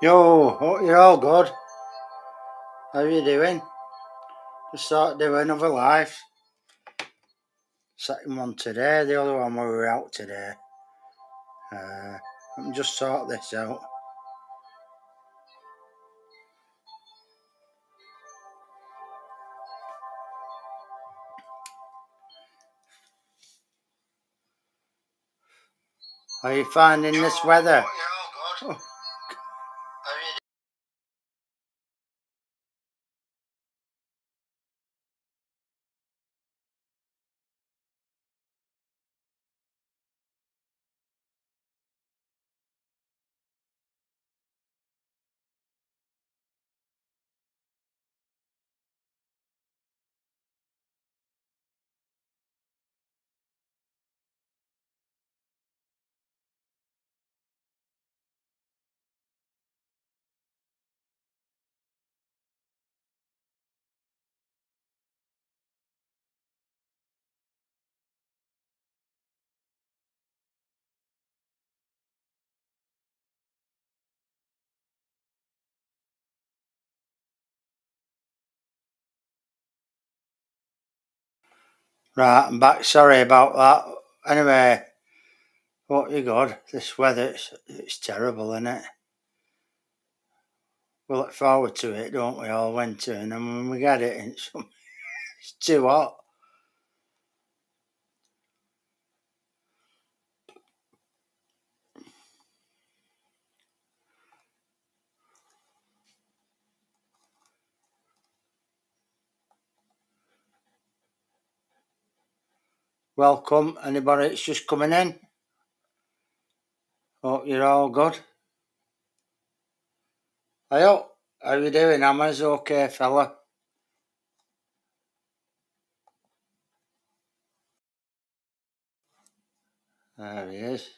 Yo, you're all good. How are you doing? Just thought do another live. Second one today, the other one we were out today. Let me just sort this out. How are you finding this weather? Oh, right, I'm back. Sorry about that. Anyway, what you got? This weather, it's terrible, isn't it? We look forward to it, don't we, all winter, and then when we get it, it's too hot. Welcome, anybody that's just coming in. Hope you're all good. How you doing, Hammers? Okay, fella? There he is.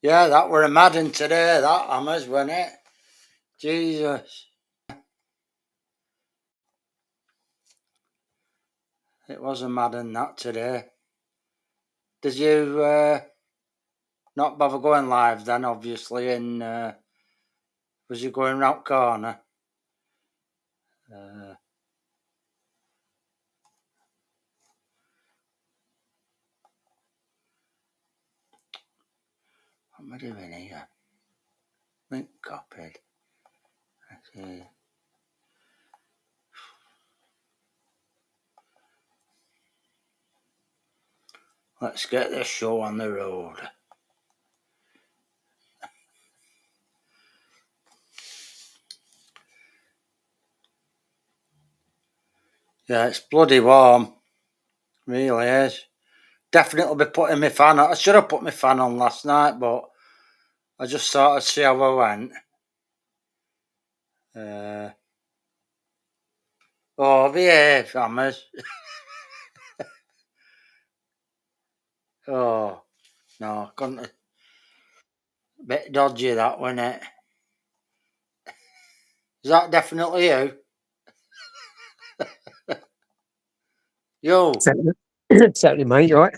Yeah, that were a Madden today, that Hammers, wasn't it? Jesus. It was a Madden, that today. Did you not bother going live then, obviously, and was you going round corner? What am I doing here? Link copied. Let's see. Let's get this show on the road. Yeah, it's bloody warm. Really is. Definitely be putting my fan on. I should have put my fan on last night, but I just thought I'd see how I went. Behave, Hammers. Oh, no, couldn't. Bit dodgy, that, wasn't it? Is that definitely you? You. Certainly, mate, you right?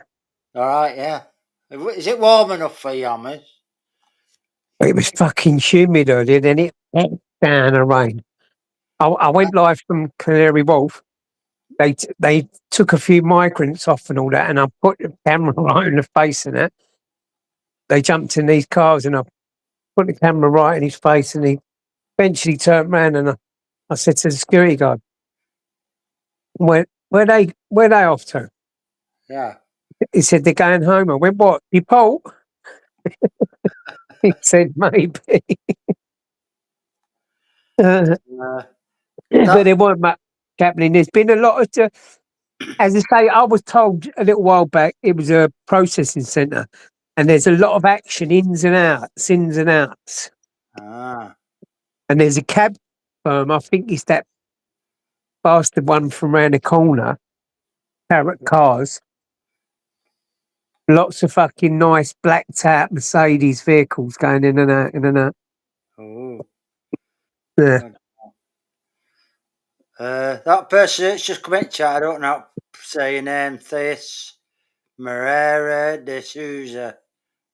Alright, yeah. Is it warm enough for you, Hammers? It was fucking humid earlier, then it went down and rain. I went live from Canary Wharf. They took a few migrants off and all that, and I put the camera right in the face and that. They jumped in these cars, and I put the camera right in his face, and he eventually turned around, and I said to the security guard, where they off to? Yeah. He said, they're going home. I went, what, deport? He said, maybe. But there weren't much happening. There's been a lot of, as I say, I was told a little while back it was a processing centre, and there's a lot of action, ins and outs. Ah. And there's a cab firm, I think it's that bastard one from round the corner, Parrot Cars. Lots of fucking nice blacked out Mercedes vehicles going in and out, in and out. Oh. Yeah. That person that's just come in chat, I don't know how to say your name, Thais Moreira de Souza.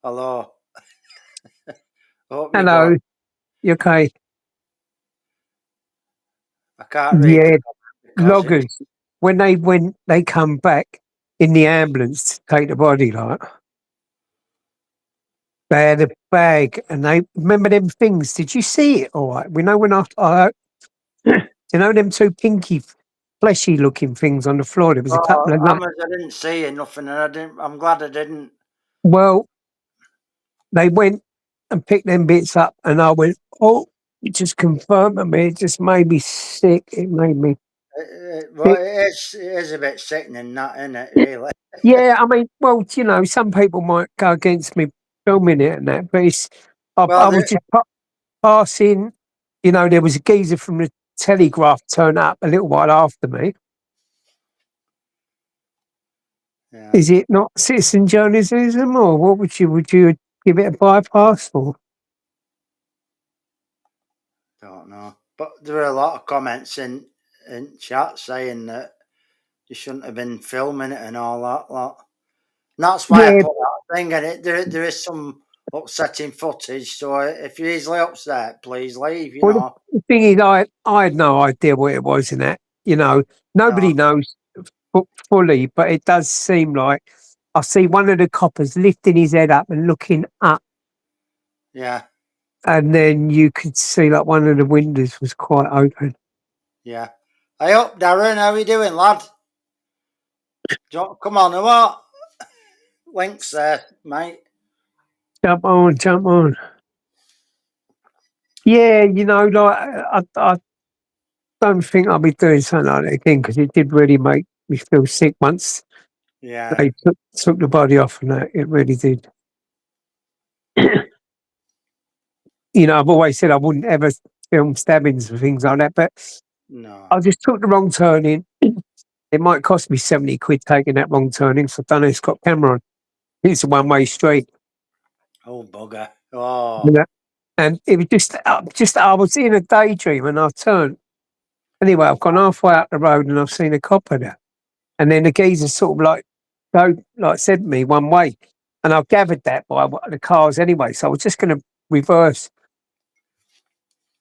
Hello. Hope you're Hello, good. you okay? I can't read the Yeah, comment because it's loggers. When they come back in the ambulance to take the body, like they had a bag, and they remember them things. Did you see it? All right, we know when I you know them two pinky, fleshy looking things on the floor. There was a couple of like, I didn't see nothing, and I didn't. I'm glad I didn't. well, they went and picked them bits up, and I went, oh, it just confirmed me. It just made me sick. It made me Well, sick. it is a bit sickening, that, isn't it? Really? Yeah, I mean, well, you know, some people might go against me filming it and that, but it's, I Well, was just passing, you know, there was a geezer from the Telegraph turned up a little while after me. yeah, Is it not citizen journalism, or what would you give it a bypass or? don't know. But there were a lot of comments in chat saying that you shouldn't have been filming it and all that lot. And that's why I Yeah, put that thing in it. There is some upsetting footage, so if you're easily upset, please leave. You well, know. the thing is, I had no idea what it was in that. You know, No. nobody knows fully, but it does seem like I see one of the coppers lifting his head up and looking up, Yeah. and then you could see like one of the windows was quite open. Yeah. Hey up, Darren. How you doing, lad? Come on, what? Links there, mate. Jump on, jump on. Yeah, you know, like I don't think I'll be doing something like that again because it did really make me feel sick once Yeah. they took the body off and that. It really did. You know, I've always said I wouldn't ever film stabbings and things like that, but No. I just took the wrong turning. It might cost me 70 quid taking that wrong turning, so I don't know, it's got camera on. It's a one-way street. Oh, bugger. You Oh. know? And it was just I was in a daydream and I turned. Anyway, I've gone halfway up the road and I've seen a copper there. And then the geezer sort of like said to me one way. And I gathered that by the cars anyway. So I was just gonna reverse.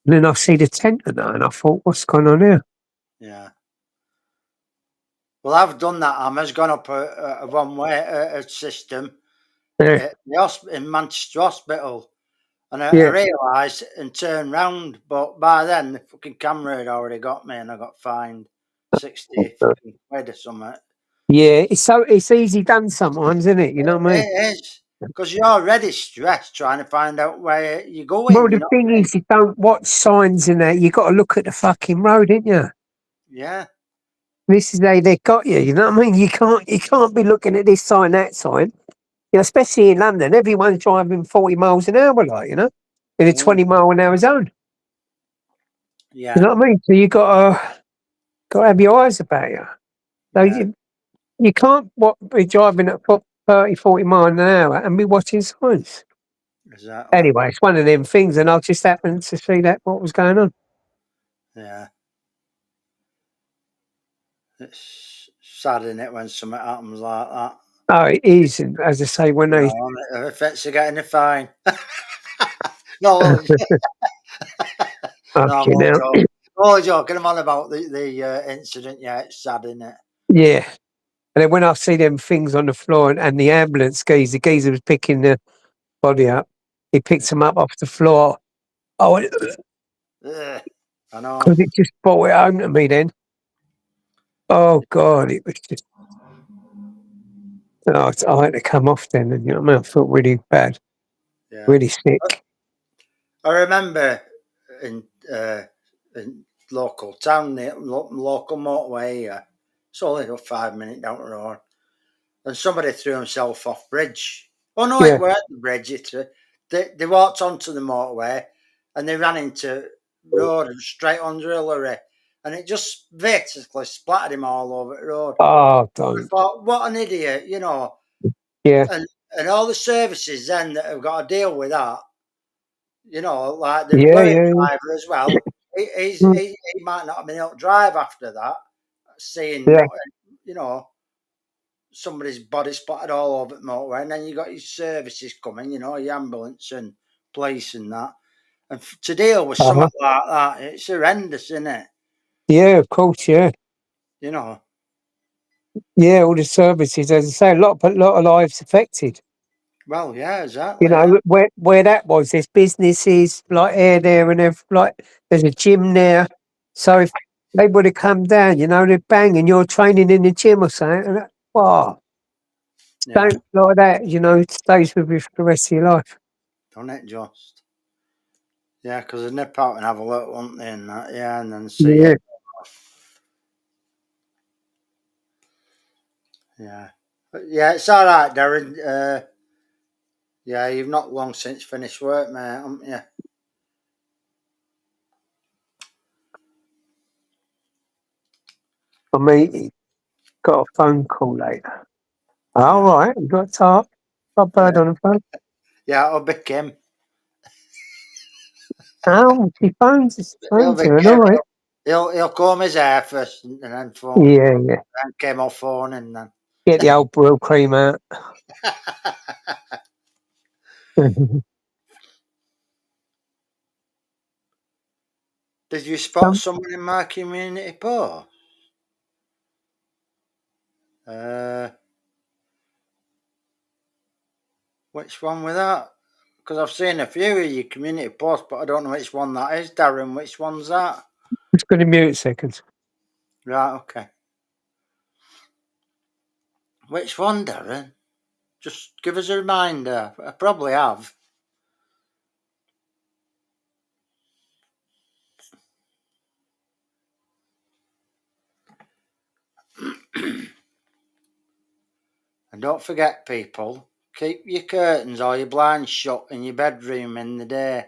And then I see the tent and that, and I thought, what's going on here? Yeah. Well, I've done that. Hammer's gone up a one-way system Yeah, in Manchester Hospital. And I yeah. realised and turned round, but by then the fucking camera had already got me and I got fined 60 fucking quid or something. Yeah, it's easy done sometimes, isn't it? You know what I mean? It is. Because you're already stressed trying to find out where you're Well, going, you the know thing what I mean? is, you don't watch signs in there. You got to look at the fucking road, ain't you? Yeah, This is they got you. You know what I mean? You can't be looking at this sign, that sign. You know, especially in London, everyone's driving 40 miles an hour, like in a mm, 20-mile-an-hour zone. You yeah, know what I mean? So you got to have your eyes about you. So yeah, you can't be driving at 30, 40 miles an hour and be watching signs. exactly. Anyway, it's one of them things, and I just happened to see that what was going on. Yeah. It's sad, isn't it, when something happens like that? Oh, it is, and as I say, when You they know, and it affects you getting a fine. No, no, I'm fucking only hell, joking. Only joking. I'm on about the incident. Yeah, it's sad, isn't it? yeah. And then when I see them things on the floor and the ambulance the geezer was picking the body up. He picked him up off the floor. Oh, Ugh, I know. because it just brought it home to me then. Oh God, it was just. Oh, I had to come off then, and you know what I mean. I felt really bad, Yeah. really sick. I remember in uh, in local town, the local motorway here. It's only a 5 minute down the road, and somebody threw himself off bridge. Oh no, it Yeah. weren't the bridge. They walked onto the motorway, and they ran into road and straight under a lorry, and it just basically splattered him all over the road. Oh, I don't. thought, what an idiot, you know. Yeah. And all the services then that have got to deal with that, you know, like the Yeah. lorry Yeah. driver as well. Mm, He might not have been able to drive after that, seeing yeah. what, you know, somebody's body spotted all over the motorway, and then you got your services coming, you know, your ambulance and police and that. And to deal with Uh-huh. something like that, it's horrendous, isn't it? Yeah, of course, yeah. You know. Yeah, all the services, as I say, a lot of lives affected. Well, yeah, exactly. You know, where that was, there's businesses like here, there, and like there's a gym there. So if they would have come down, you know, they're banging, you're training in the gym or something, and wow, Yeah, don't like that, you know, it stays with you for the rest of your life. don't it just? Yeah, because they'd nip out and have a look, wouldn't they, and that, yeah, and then see Yeah. it. Yeah. But yeah, it's all right, Darren. Yeah, you've not long since finished work, mate, haven't you? I mean, got a phone call later. All Yeah. right, you got to talk. Got a bird on the phone. Yeah, it'll be Kim. Oh, she phones It'll be her, Kim. all right. He'll comb his hair first and then phone. Yeah, yeah. Then Kim will phone and then. Get the old Brill cream out. Did you spot Some- someone in my community post? Which one was that? Because I've seen a few of your community posts, but I don't know which one that is, Darren. Which one's that? Just going to mute seconds. Right, okay. Which one, Darren? Just give us a reminder. I probably have. And don't forget, people, keep your curtains or your blinds shut in your bedroom in the day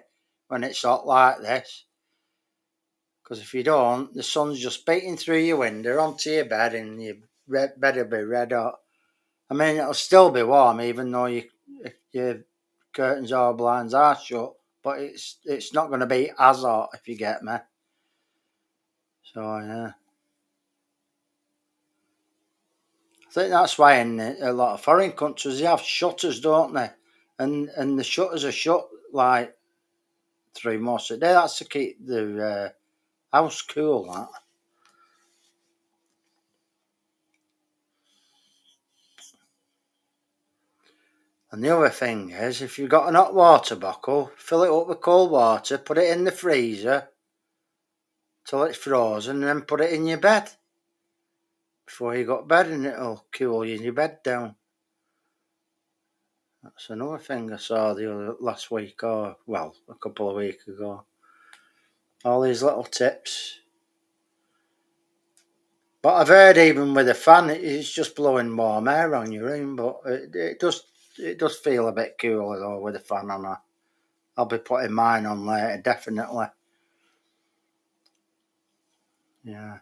when it's hot like this. Because if you don't, the sun's just beating through your window onto your bed and your bed will be red hot. I mean, it'll still be warm even though your curtains or blinds are shut, but it's not going to be as hot if you get me. So, yeah. I think that's why in a lot of foreign countries they have shutters, don't they? And the shutters are shut like through most of the day. That's to keep the house cool. That. And the other thing is, if you've got an hot water bottle, fill it up with cold water, put it in the freezer till it's frozen, and then put it in your bed before you got bed, and it'll cool your bed down. That's another thing I saw last week, or well, a couple of weeks ago. All these little tips. But I've heard even with a fan, it's just blowing warm air on your room. But it does feel a bit cooler though with a fan on. I'll be putting mine on later, definitely. Yeah.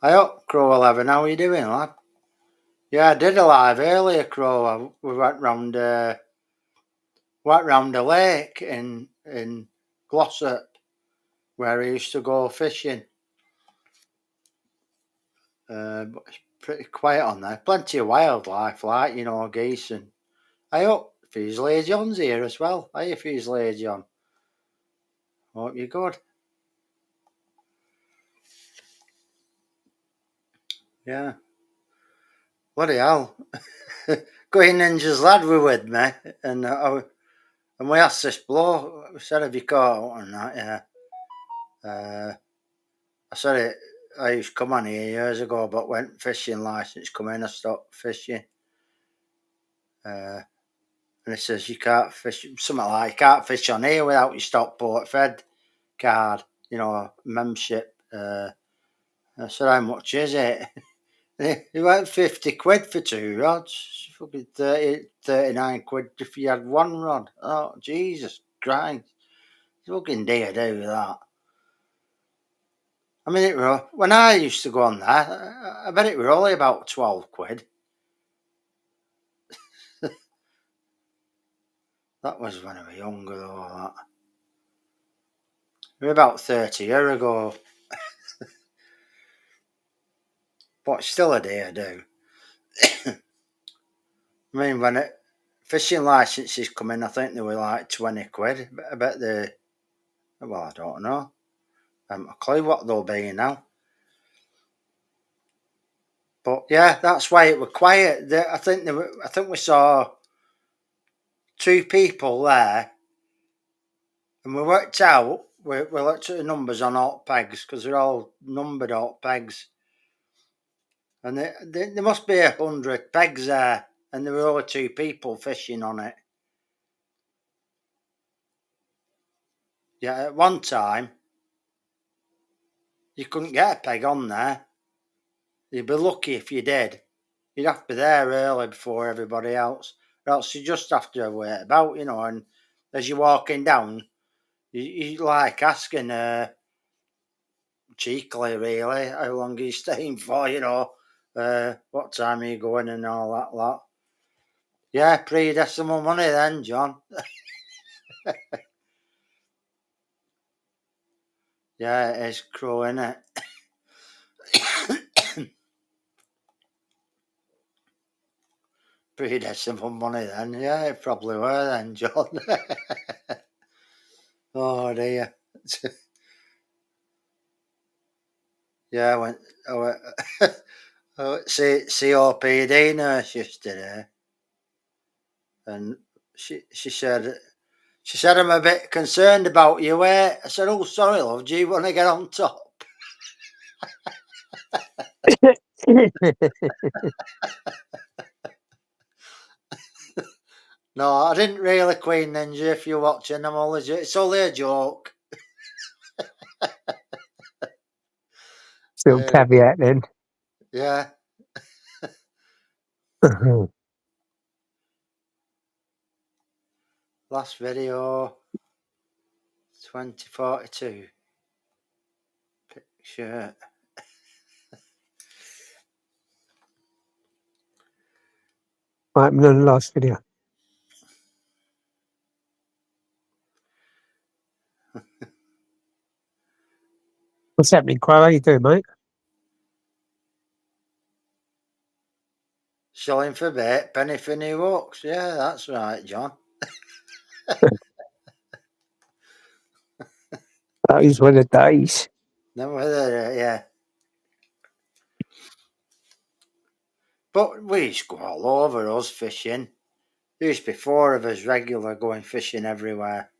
I hope Crow 11. How are you doing, lad? Yeah, I did a live earlier, Crow. We went round the lake in Glossop, where I used to go fishing. But it's pretty quiet on there. Plenty of wildlife, like, geese. And I hope Fusilier John's here as well. Are you, Fusilier John? Hope you're good. Yeah. Bloody hell. Going Ninjas lad were with me, and we asked this bloke, we said, have you caught and that, yeah. I said it, I used to come on here years ago, but went fishing licence come in, I stopped fishing. And he says, you can't fish, something like, you can't fish on here without your Stockport Fed card, membership. I said, how much is it? He went 50 quid for 2 rods. Fucking 39 quid if you had 1 rod. Oh, Jesus Christ. Fucking dear do that. I mean, when I used to go on there, I bet it were only about 12 quid. That was when I was younger, though. That. It was about 30 years ago. But still a dear do. I mean, when fishing licenses come in, I think they were like 20 quid. I bet well, I don't know. I haven't a clue what they'll be now. But yeah, that's why it was quiet. I think we saw 2 people there, and we worked out. We looked at the numbers on alt pegs because they're all numbered alt pegs, and there must be 100 pegs there, and there were only 2 people fishing on it. Yeah, at one time you couldn't get a peg on there. You'd be lucky if you did. You'd have to be there early before everybody else, or else you just have to wait about, and as you're walking down, you like asking cheekily, really, how long are you staying for, what time are you going and all that lot. Yeah, pre-decimal money then, John. Yeah, it is cruel, innit? Pre-decimal money then, yeah, it probably were then, John. Oh dear. Yeah, I went COPD nurse yesterday, and she said I'm a bit concerned about your weight. I said, oh, sorry, love, do you want to get on top? No, I didn't really, Queen Ninja, if you're watching. It's only a joke. Still caveat then. Yeah. Last video, 2042. Picture. What happened on the last video? What's happening, Crow? How you doing, mate? Shilling for bait, penny for new hooks. Yeah, that's right, John. Those were the days. Yeah. But we used to go all over us fishing. There used to be 4 of us regular going fishing everywhere.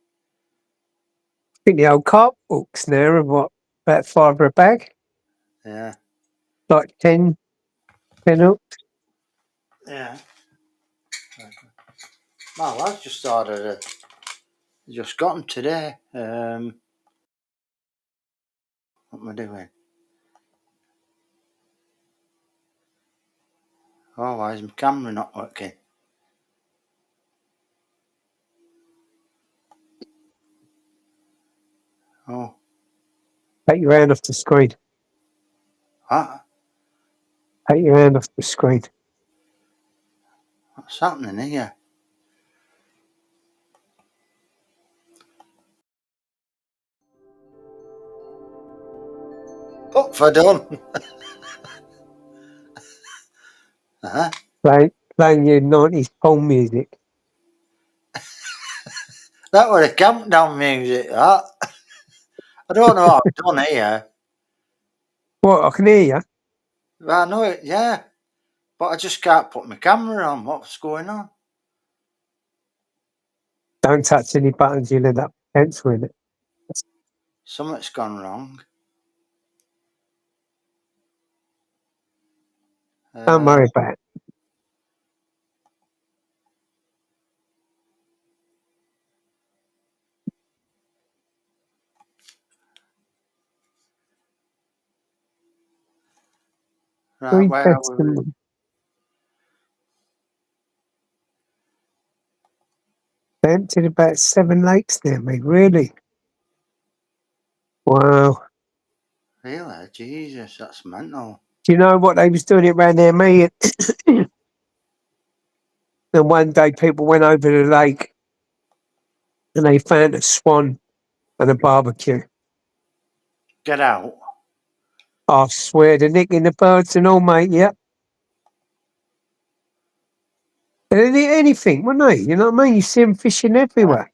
I think the old carp hooks now are what, about £5 a bag? Yeah. Like 10 hooks? Yeah. My lad just ordered just got them today. What am I doing? Oh, why is my camera not working? Oh. Take your hand off the screen. What? Take your hand off the screen. What's happening here? What have I done? Uh-huh. Playing your 90s porn music. That was a countdown music, that. I don't know what I've done here. What, I can hear you? Well, I know it, yeah. But I just can't put my camera on. What's going on? Don't touch any buttons, you'll end up cancelling it. Something's gone wrong. Don't worry about it. Right, where are we? They emptied about 7 lakes there, mate, really? Wow. Really? Jesus, that's mental. Do you know what they was doing it around there, mate? And one day people went over the lake and they found a swan and a barbecue. Get out. I swear, they're nicking the birds and all, mate, yep. Anything, wouldn't they? You know what I mean? You see them fishing everywhere.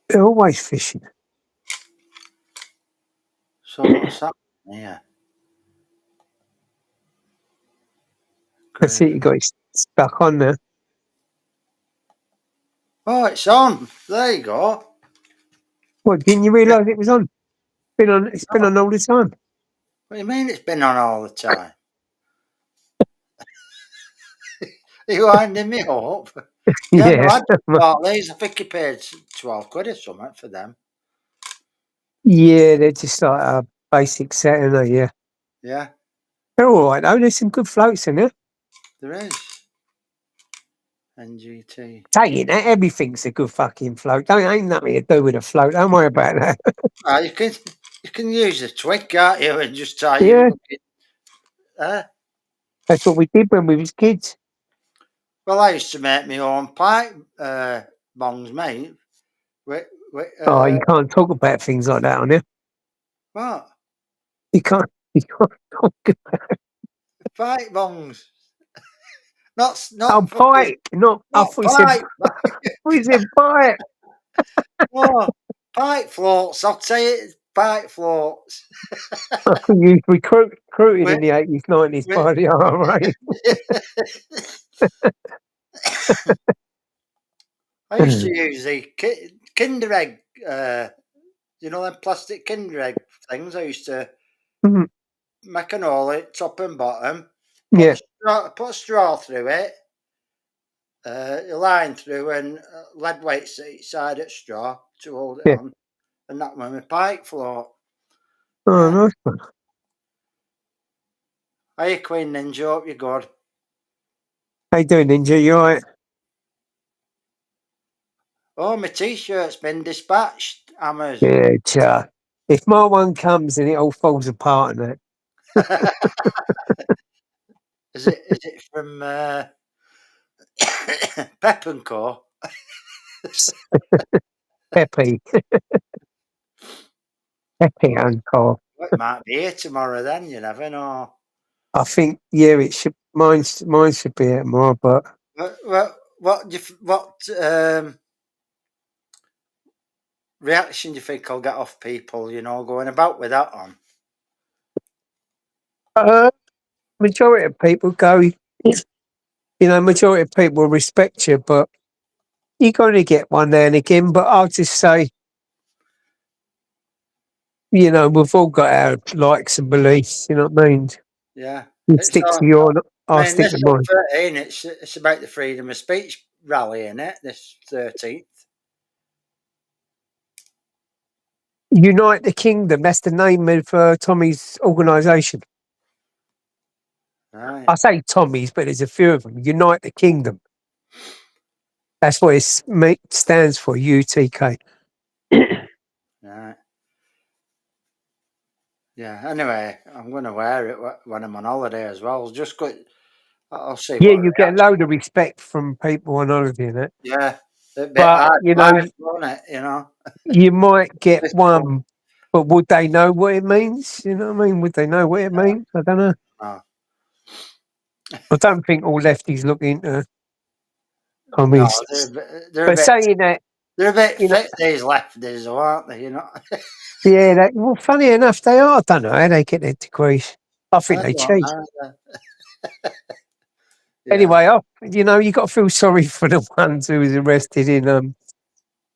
They're always fishing. So what's that? Yeah. That's it. You got it stuck on there. Oh, it's on. There you go. What? Didn't you realise it was on? It's been on all the time. What do you mean it's been on all the time? Are you winding me up? Yeah, no, Yeah. I just bought these. I think you paid 12 quid or something for them. Yeah, they're just like a basic set, aren't they? Yeah. Yeah, They're all right though. There's some good floats in there. there is. NGT. Saying that, everything's a good fucking float. Ain't nothing to do with a float. Don't worry about that. Ah, you can use a twig, can't you, and just tie Yeah. you. That's what we did when we was kids. Well, I used to make my own pipe bongs, mate. Oh, you can't talk about things like that on here. What? You can't. You can't talk about. Pipe bongs. Not Oh, fucking, pipe, not. I not thought you said. pipe. We said pipe. Oh, pipe floats. I'll tell you, it's pipe floats. I thought you recruited Wait, in the 80s, 90s wait. by the IRA. I used to use the Kinder Egg, you know, them plastic Kinder Egg things. I used to Mhm. make an hole at top and bottom, Yeah, put a straw through it, a line through, and lead weights at each side of the straw to hold it yeah. on, and that when my pipe float. Oh, Yeah. nice one. Hiya, Queen Ninja. Hope you're good. How you doing, Ninja? You alright? Oh, my t-shirt's been dispatched, Hammers. Yeah, cha. If my one comes and it all falls apart and Is it from Pep and Co? that, Peppy, Peppy and Co. Well, it might be here tomorrow. Then you never know. I think, yeah, it should. Mine should be here tomorrow, but What reaction do you think I'll get off people? You know, going about with that on. uh, majority of people go. You know, majority of people respect you, but you're going to get one now and again. But I'll just say, you know, we've all got our likes and beliefs. You know what I mean? Yeah, You it's stick on. to your, I I'll mean, stick this to on mine. 13. It's about the freedom of speech rally, in it. This 13th. Unite the Kingdom. That's the name of Tommy's organisation. Right. I say Tommy's, but there's a few of them. Unite the Kingdom. That's what it stands for. UTK. Right. Yeah. Anyway, I'm going to wear it when I'm on holiday as well. Just go. I'll see Yeah, what you get a reaction. load of respect from people on holiday in it. Yeah, a bit But hard you know, life, won't it? You know. you might get This one, one, but would they know what it means? You know what I mean? Would they know what it means? I don't know. no, I don't think all lefties look into no, Tommy's. they're a But bit saying that, they're a bit you know, thick. These lefties, aren't they? You know. yeah, well, funny enough, they are. I don't know how they get their degrees. I think I they don't cheat. know. Yeah, Anyway, you know, you got to feel sorry for the ones who was arrested in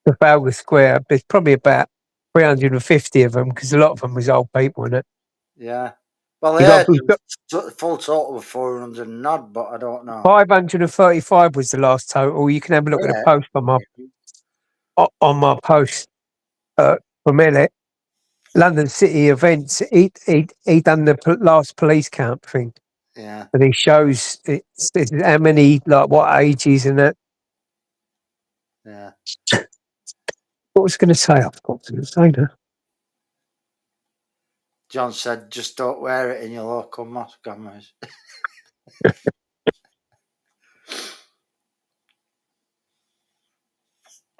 Trafalgar Square. There's probably about 350 of them because a lot of them was old people in it. yeah. Well, You yeah, got full total of 400 and odd, but I don't know. 535 was the last total. You can have a look at the Yeah, post on my post from Elliot. London City events. He done the last police count thing, yeah. and he shows it's how many, like what ages and that. Yeah. What was I going to say? I forgot what I was going to say now. John said, just don't wear it in your local mosque, Hammers.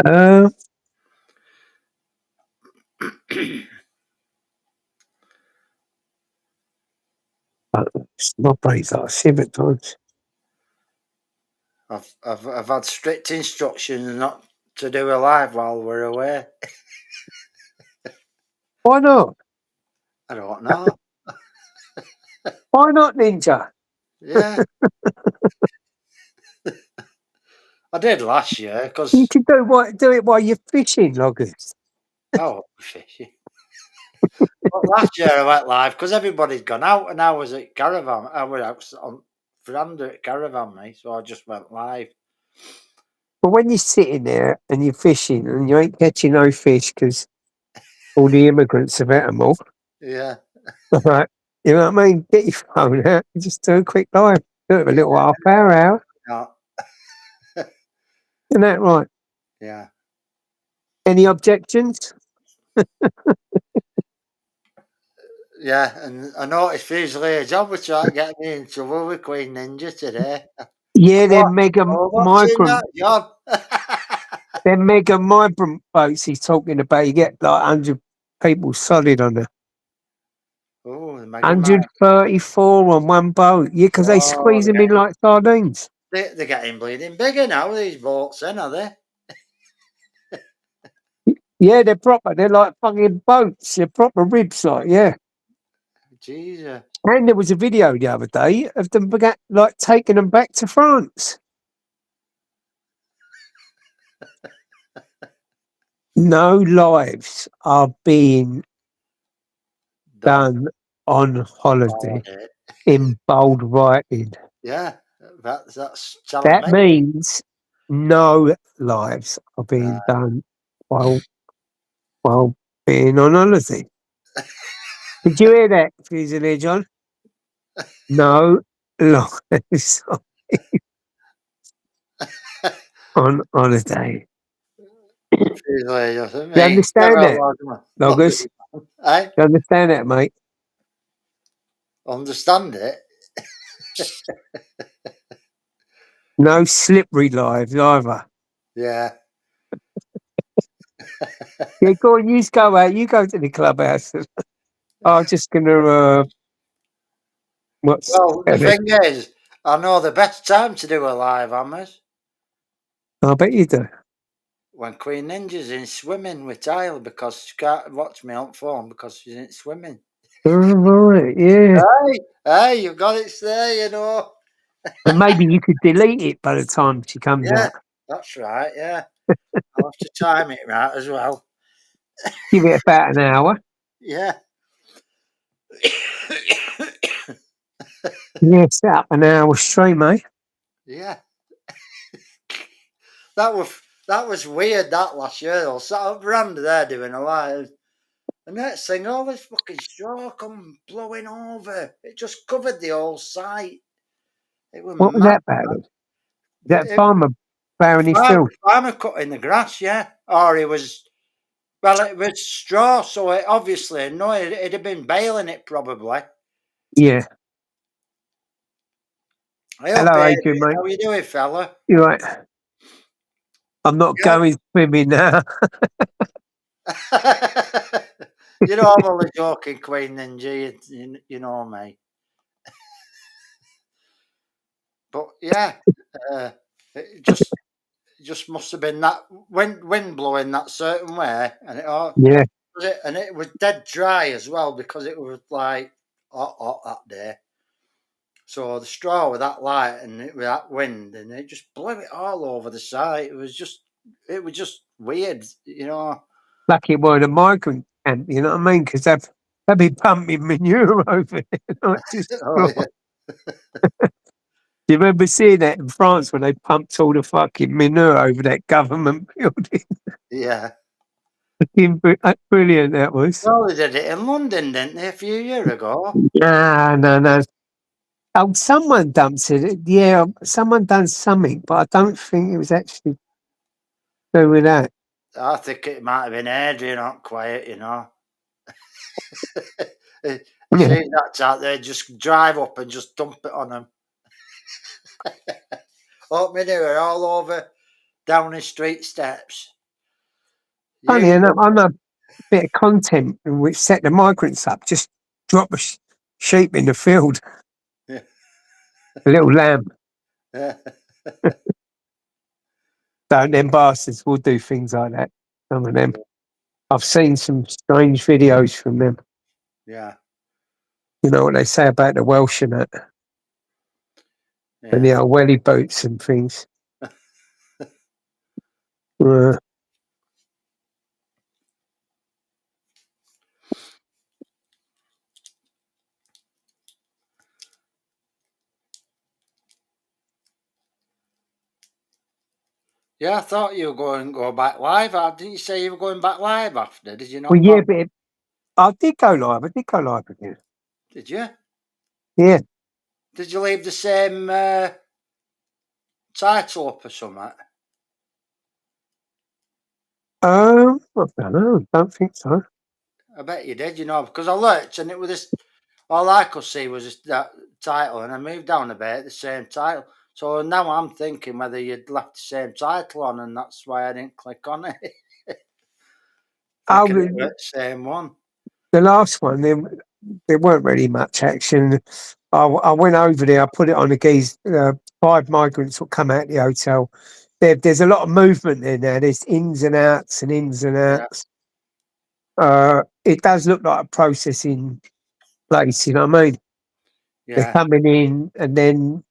Uh, My brain's like a sieve at times. I've had strict instructions not to do a live while we're away. Why not? I don't know. Why not, Ninja? Yeah, I did last year You because can do it while you're fishing, Loggers. I was fishing. But last year I went live because everybody's gone out and I was at caravan. I was out on veranda at caravan, mate. So I just went live. But when you're sitting there and you're fishing and you ain't catching no fish because all the immigrants have had them all, Yeah, right? You know what I mean? Get your phone out and just do a quick live. Do it a yeah, little half hour out. no, Isn't that right? yeah. Any objections? Yeah, and I noticed Fusilier Job was trying to get me in trouble with Queen Ninja today. Yeah, What? they're mega Oh, watching migrant. that, John? They're mega migrant boats he's talking about. You get like 100 people solid on there. Oh, the Mega Man. 134 on one boat. Yeah, because they Oh, squeeze them in like sardines. they're getting bleeding bigger now, these boats, then, are they? Yeah, they're proper. They're like fucking boats. They're proper ribs, like, yeah. Jesus. And there was a video the other day of them like taking them back to France. No lives are being done on holiday Holiday. in bold writing. Yeah, that's telling That me. means no lives are being done while being on holiday. Did you hear that, Fusilier John? No lives on holiday. Fusilier, You me. understand that, Loggers? I You understand that, mate? understand it. No slippery lives either. Yeah. Yeah, go on, you go out. You go to the clubhouse. I'm just gonna what's Well, the thing is, I know the best time to do a live hammers I bet you do. when Queen Ninja's in swimming with Tyler because she can't watch me on phone because she's in swimming. All right, yeah. Hey, you got it there, you know. And maybe you could delete it by the time she comes Yeah, out. that's right. Yeah, I'll have to time it right as well. Give it about an hour. Yeah. Yeah, set up an hour straight, mate. Yeah. That was weird that last year though. Sat up veranda there doing a live. The next thing, all this fucking straw come blowing over. It just covered the whole site. It was What was mad. that about? That It, farmer plowing his field. farmer cutting the grass, yeah. Or it was straw, so it obviously no, it'd have been baling it probably. Yeah. I hope Hello, it, Adrian, mate. how you doing, fella? You're right. I'm not Yeah. going swimming now. You know I'm only joking, Queen Ninja. You know me. But yeah, it just must have been that wind blowing that certain way, and Yeah. and it was dead dry as well because it was like hot that day. So the straw with that light and it with that wind, and it just blew it all over the site. It was just weird, you know. Lucky it weren't a migrant camp, you know what I mean? Because they'd be pumping manure over there, not just Oh straw. yeah, Do you remember seeing that in France when they pumped all the fucking manure over that government building? yeah. Brilliant that was. Well, they did it in London, didn't they, a few years ago? No. Oh, someone dumps it. Yeah, someone done something, but I don't think it was actually to do with that. I think it might have been Adrian, not quiet, you know. Yeah. See that's out there, just drive up and just dump it on them. Open manure all over Downing Street steps. Funny You, enough, on a bit of content which set the migrants up, just drop a sheep in the field. A little lamb. Yeah. Don't them bastards will do things like that. Some of them. I've seen some strange videos from them. Yeah. You know what they say about the Welsh and that, and the welly boots and things. Yeah, I thought you were going to go back live. Didn't you say you were going back live after? Did you not? Well, yeah, but I did go live. I did go live again. Did you? Yeah. Did you leave the same title up or something? I don't know. Don't think so. I bet you did, because I looked and it was this. All I could see was just that title, and I moved down a bit, the same title. So now I'm thinking whether you'd left the same title on, and that's why I didn't click on it. Thinking it was the same one. The last one, there weren't really much action. I went over there, I put it on the geese. 5 migrants will come out of the hotel. There's a lot of movement there now. There's ins and outs and ins and outs. It does look like a processing place, you know what I mean? Yeah. They're coming in, and then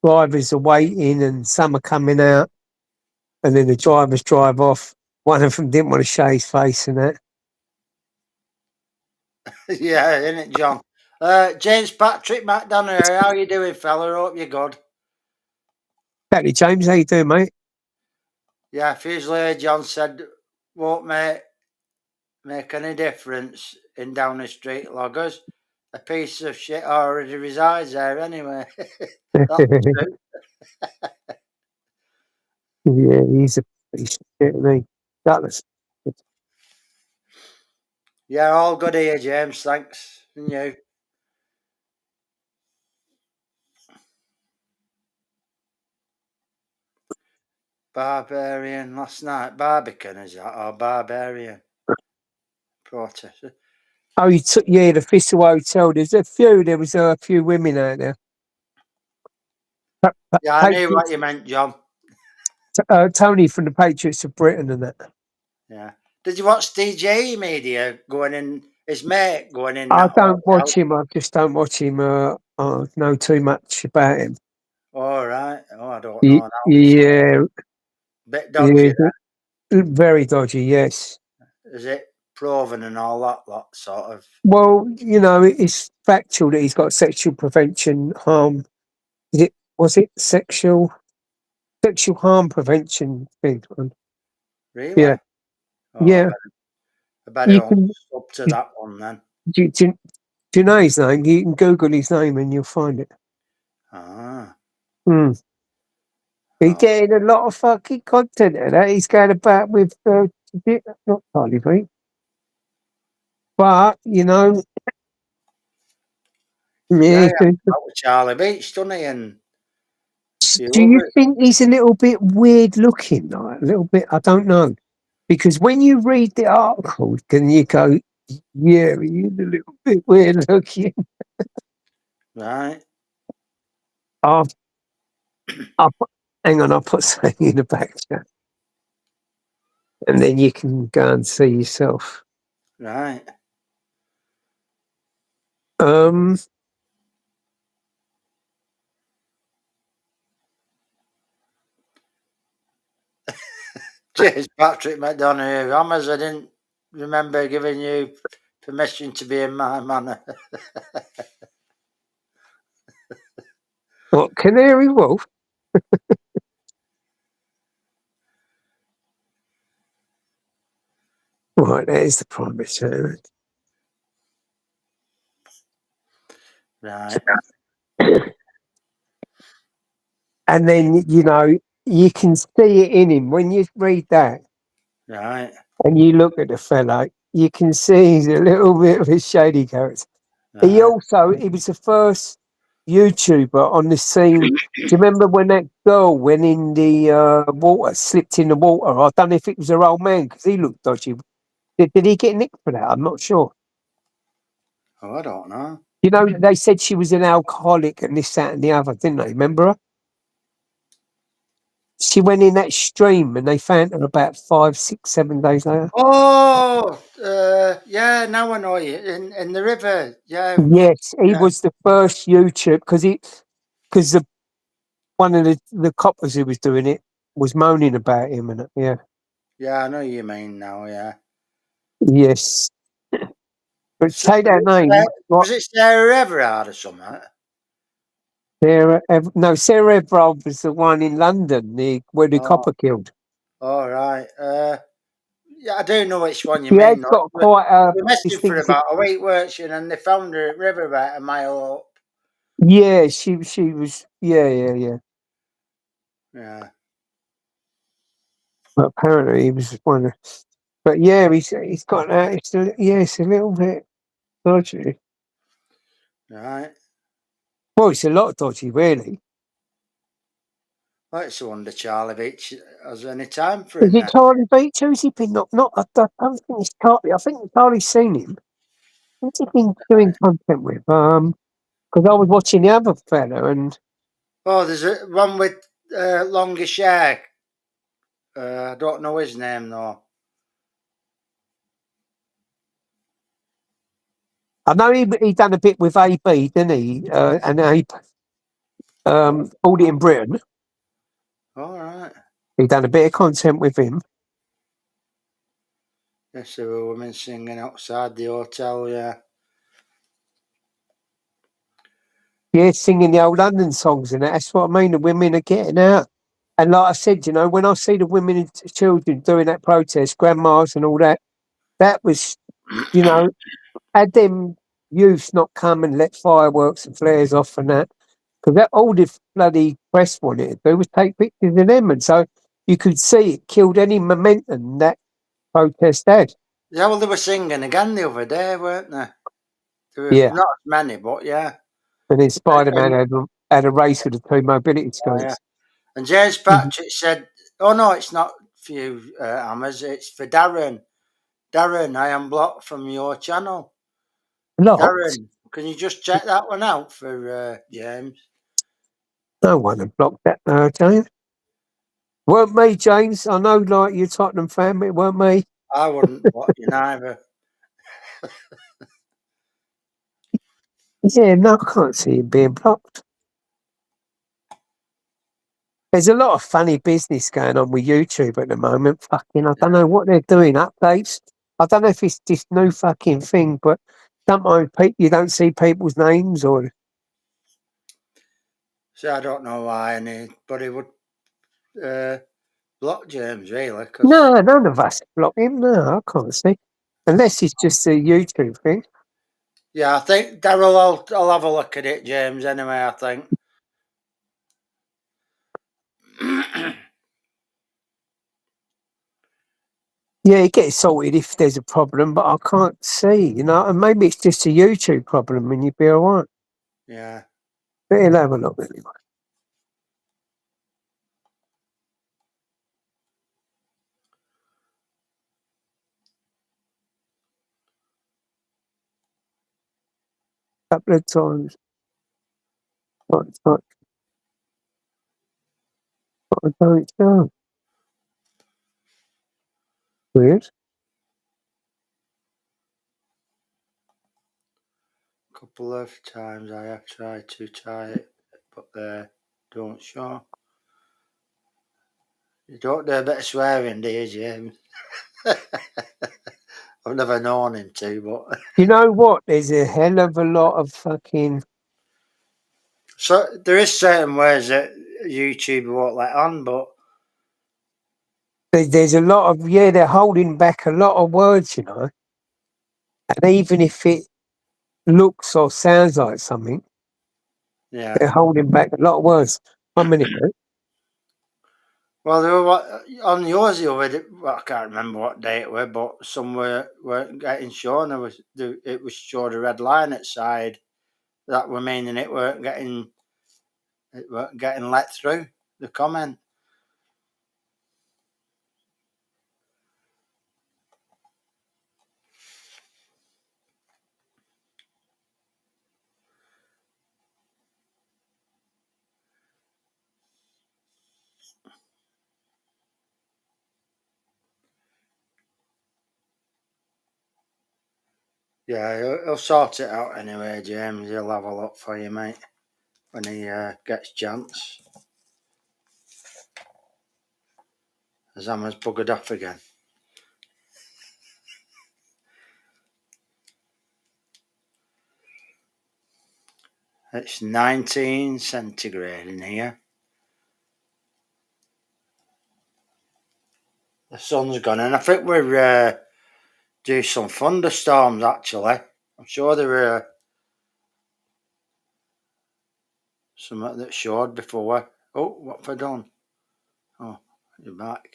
drivers are waiting, and some are coming out, and then the drivers drive off. One of them didn't want to show his face and that. Yeah, isn't it, John? James Patrick McDonough, how you doing, fella? Hope you're good. Exactly, James. How you doing, mate? Yeah, usually John said, won't make any difference in Downing Street loggers. A piece of shit already resides there anyway. That's true. Yeah, he's a piece of shit, isn't he? Douglas. Yeah, all good here, James. Thanks. And you? Barbarian last night. Barbican, is that? Or Barbarian? Protest. Oh, you took, yeah, the Thistle Hotel. There was a few women out there. Yeah, I knew what you meant, John. Tony from the Patriots of Britain and that. Yeah. Did you watch DJ Media going in, his mate going in? I don't watch him. I just don't watch him. I know too much about him. All right. Oh, I don't know now. Yeah. Bit dodgy. Very dodgy, yes. Is it proven and all that lot sort of? Well, it's factual that he's got sexual prevention harm. Was it sexual harm prevention thing? Really? Yeah. Oh, yeah. I better up to that one then. Do you know his name? You can Google his name and you'll find it. Ah. He's getting a lot of fucking content in that. He's going about with not Charlie Beat, but yeah, with Charlie Beach, doesn't he? And do you think he's a little bit weird looking? Like a little bit, I don't know, because when you read the article, can you go, yeah, he's a little bit weird looking, right? Hang on, I'll put something in the back chat, and then you can go and see yourself. Right. Cheers, Patrick McDonough. Hammers, I didn't remember giving you permission to be in my manor. What, Canary Wolf? Right, there's the Prime Minister. Right. And then, you can see it in him when you read that. Right. And you look at the fellow, you can see he's a little bit of a shady character. Right. He was the first YouTuber on the scene. Do you remember when that girl went in the water, slipped in the water? I don't know if it was her old man because he looked dodgy. Did he get nicked for that? I'm not sure. Oh, I don't know. You know, they said she was an alcoholic and this, that, and the other, didn't they? Remember her? She went in that stream and they found her about 5, 6, 7 days later. Oh, yeah. Now I know you in the river. Yeah, Yes, he yeah, was the first YouTube because one of the coppers who was doing it was moaning about him and yeah, yeah. I know you mean now. Yeah. yes. But So, say that name. What? was it Sarah Everard or something? No, Sarah Everard was the one in London, where the Oh, copper killed. all right. Yeah, I do know which one you She has mean. Though. got quite a We missed him for distinctive. about a week, weren't she? And they found her at river about a mile up. Yeah, she was. Yeah, yeah, yeah. Yeah. But apparently he was one of. But yeah, he's got that. It's a little bit dodgy. Right. Well, it's a lot dodgy, really. Well, it's a wonder Charlie Beach has any time for Is him it then. Charlie Beach? Who's he been? Not. I don't think it's Charlie. I think Charlie's seen him. What's he been doing content with? Because I was watching the other fella, and Oh, there's one with longish hair. I don't know his name though. I know he done a bit with AB, didn't he? And he pulled it in Britain. All right. He done a bit of content with him. Yes, there were women singing outside the hotel. Yeah. Yeah, singing the old London songs and that. That's what I mean. The women are getting out. And like I said, you know, when I see the women and children doing that protest, grandmas and all that, that was, you know, had them youths not come and let fireworks and flares off and that, because that all the bloody press wanted to do was take pictures of them. And so you could see it killed any momentum that protest had. Yeah, well, they were singing again the other day, weren't they? There were Yeah. not as many, but yeah. And then Spider Man And, had a race with the two mobility oh, yeah. scoots. And James Mhm. Patrick said, "Oh no, it's not for you, Hammers. It's for Darren. Darren, I am blocked from your channel. Locked? Darren, can you just check that one out for James?" No one had blocked that, James. Weren't me, James. I know, like, you're Tottenham fan, but it weren't me. I wouldn't block you neither. Yeah, no, I can't see him being blocked. There's a lot of funny business going on with YouTube at the moment. Fucking, I don't know what they're doing. Updates. I don't know if it's this new fucking thing, but sometimes you don't see people's names or. So I don't know why anybody would uh, block James really, because No, none of us block him. No, I can't see. Unless it's just a YouTube thing. yeah, I think Daryl. I'll have a look at it, James. Anyway, I think. Yeah, it gets sorted if there's a problem, but I can't see, you know, and maybe it's just a YouTube problem and you'd be all right. Yeah. But he'll have a look anyway. Couple of times. But I don't know. Weird. Couple of times I have tried to try it, but they don't show. You don't do a bit of swearing, do you, James? I've never known him to, but You know what? There's a hell of a lot of fucking. so there is certain words that YouTube won't let on, but There's a lot of. Yeah, they're holding back a lot of words, you know. And even if it looks or sounds like something, yeah. they're holding back a lot of words. 1 minute, mate. Well, there were on yours the other day, well, I can't remember what day it was, but some weren't getting shown. It was showed a red line at side that were meaning it weren't getting let through the comment. Yeah, he'll sort it out anyway, James. He'll have a look for you, mate, when he gets chance. As Hammer's buggered off again. It's 19 centigrade in here. The sun's gone, and I think we're due some thunderstorms, actually. I'm sure there were something that showed before. Oh, what have I done? Oh, you're back.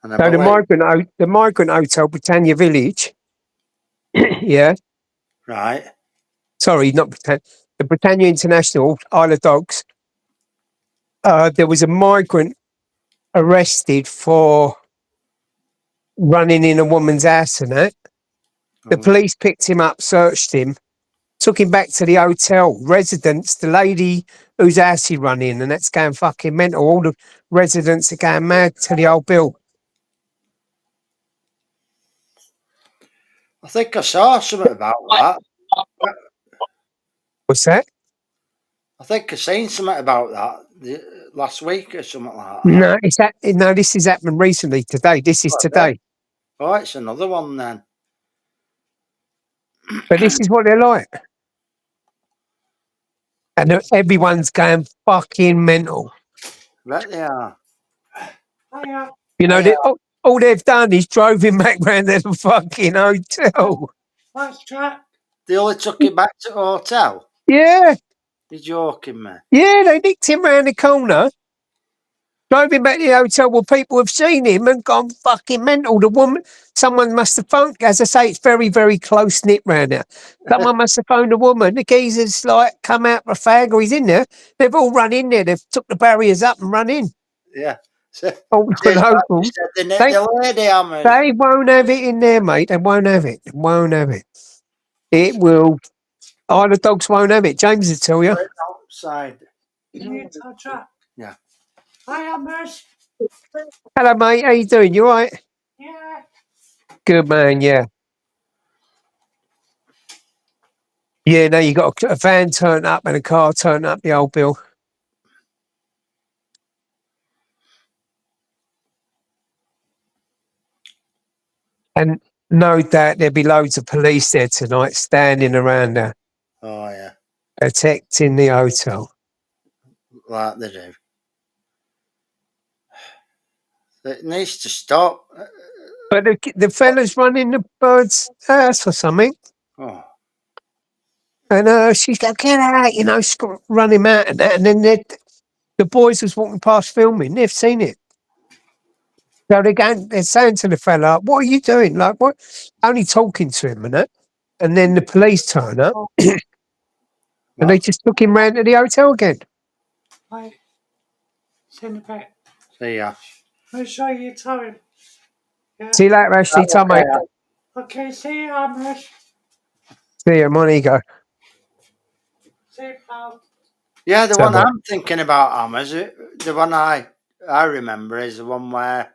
And I So believe, the migrant hotel, Britannia Village. Yeah, right, sorry, not Britannia. The Britannia International, Isle of Dogs. There was a migrant arrested for running in a woman's house and that. The oh, police picked him up, searched him, took him back to the hotel residents. The lady whose house he run in, and that's going fucking mental. All the residents are going mad to the old bill. I think I saw something about that. What's that? I think I seen something about that last week or something like that. No, no, this has happened recently today. This is today. Oh, it's another one then. But this is what they're like. And everyone's going fucking mental. Bet they are. You know, Yeah. all they've done is drove him back round to the fucking hotel. They only took him back to the hotel. Yeah, You're joking me. yeah, they nicked him round the corner, drove him back to the hotel. Well, people have seen him and gone fucking mental. The woman, someone must have phoned, as I say, it's very, very close knit round there. Someone must have phoned a woman. The geezer's like come out for a fag or he's in there. They've all run in there. They've took the barriers up and run in. Yeah. So, All the locals. they nicked the lady, Hammers. They won't have it in there, mate. They won't have it. They won't have it. It will. Isle of Dogs won't have it. James will tell you. Put it outside. Yeah. Hi, Hammers. Hello, mate. How you doing? You all right? Yeah. Good, man. Yeah. Yeah, no, you got a van turned up and a car turned up, the old bill. And no doubt there'll be loads of police there tonight standing around there, Oh, yeah. protecting the hotel. Like they do. It needs to stop. But the fella's running the bird's house or something. Oh, And she's like, get out, you know, run him out and that. And then the boys was walking past filming. They've seen it. So they're saying to the fella, what are you doing? Like, what? Only talking to him and that. And then the police turn up and they just took him round to the hotel again. Hi. See you in a bit. see ya. Make sure you tell him. Yeah. See you later, Ashley. Tom, mate. Okay, see you, Hammers. See you, on you go. See you, pal. Yeah, the So one much. I'm thinking about, Hammers, the one I remember is the one where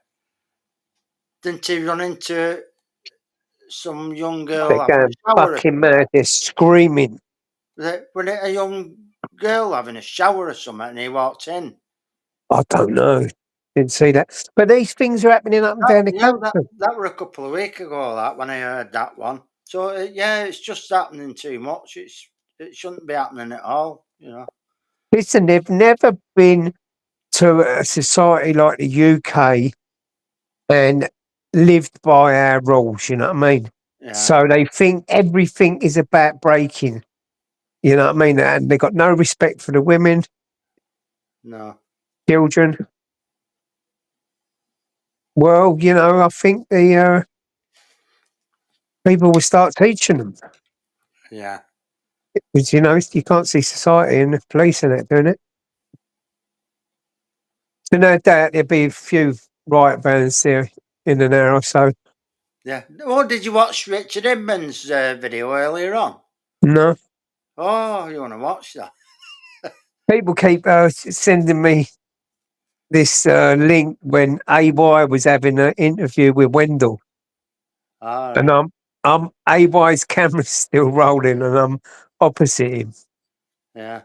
didn't he run into some young girl They're having going a shower? fucking mad. They're screaming. Was it a young girl having a shower or something and he walked in? I don't know. Didn't see that. But these things are happening up and down the country. That were a couple of weeks ago, that when I heard that one. So, yeah, it's just happening too much. It shouldn't be happening at all, you know. Listen, they've never been to a society like the UK and lived by our rules, you know what I mean? Yeah. So they think everything is about breaking, you know what I mean? And they've got no respect for the women, No. children. Well, you know, I think the people will start teaching them. Yeah. Because, you know, you can't see society and the police and that doing it. So no doubt there'll be a few riot vans there in an hour or so. Yeah. Oh, did you watch Richard Inman's video earlier on? No. Oh, you want to watch that? People keep sending me this link when AY was having an interview with Wendell. All And right. AY's camera's still rolling and I'm opposite him. Yeah.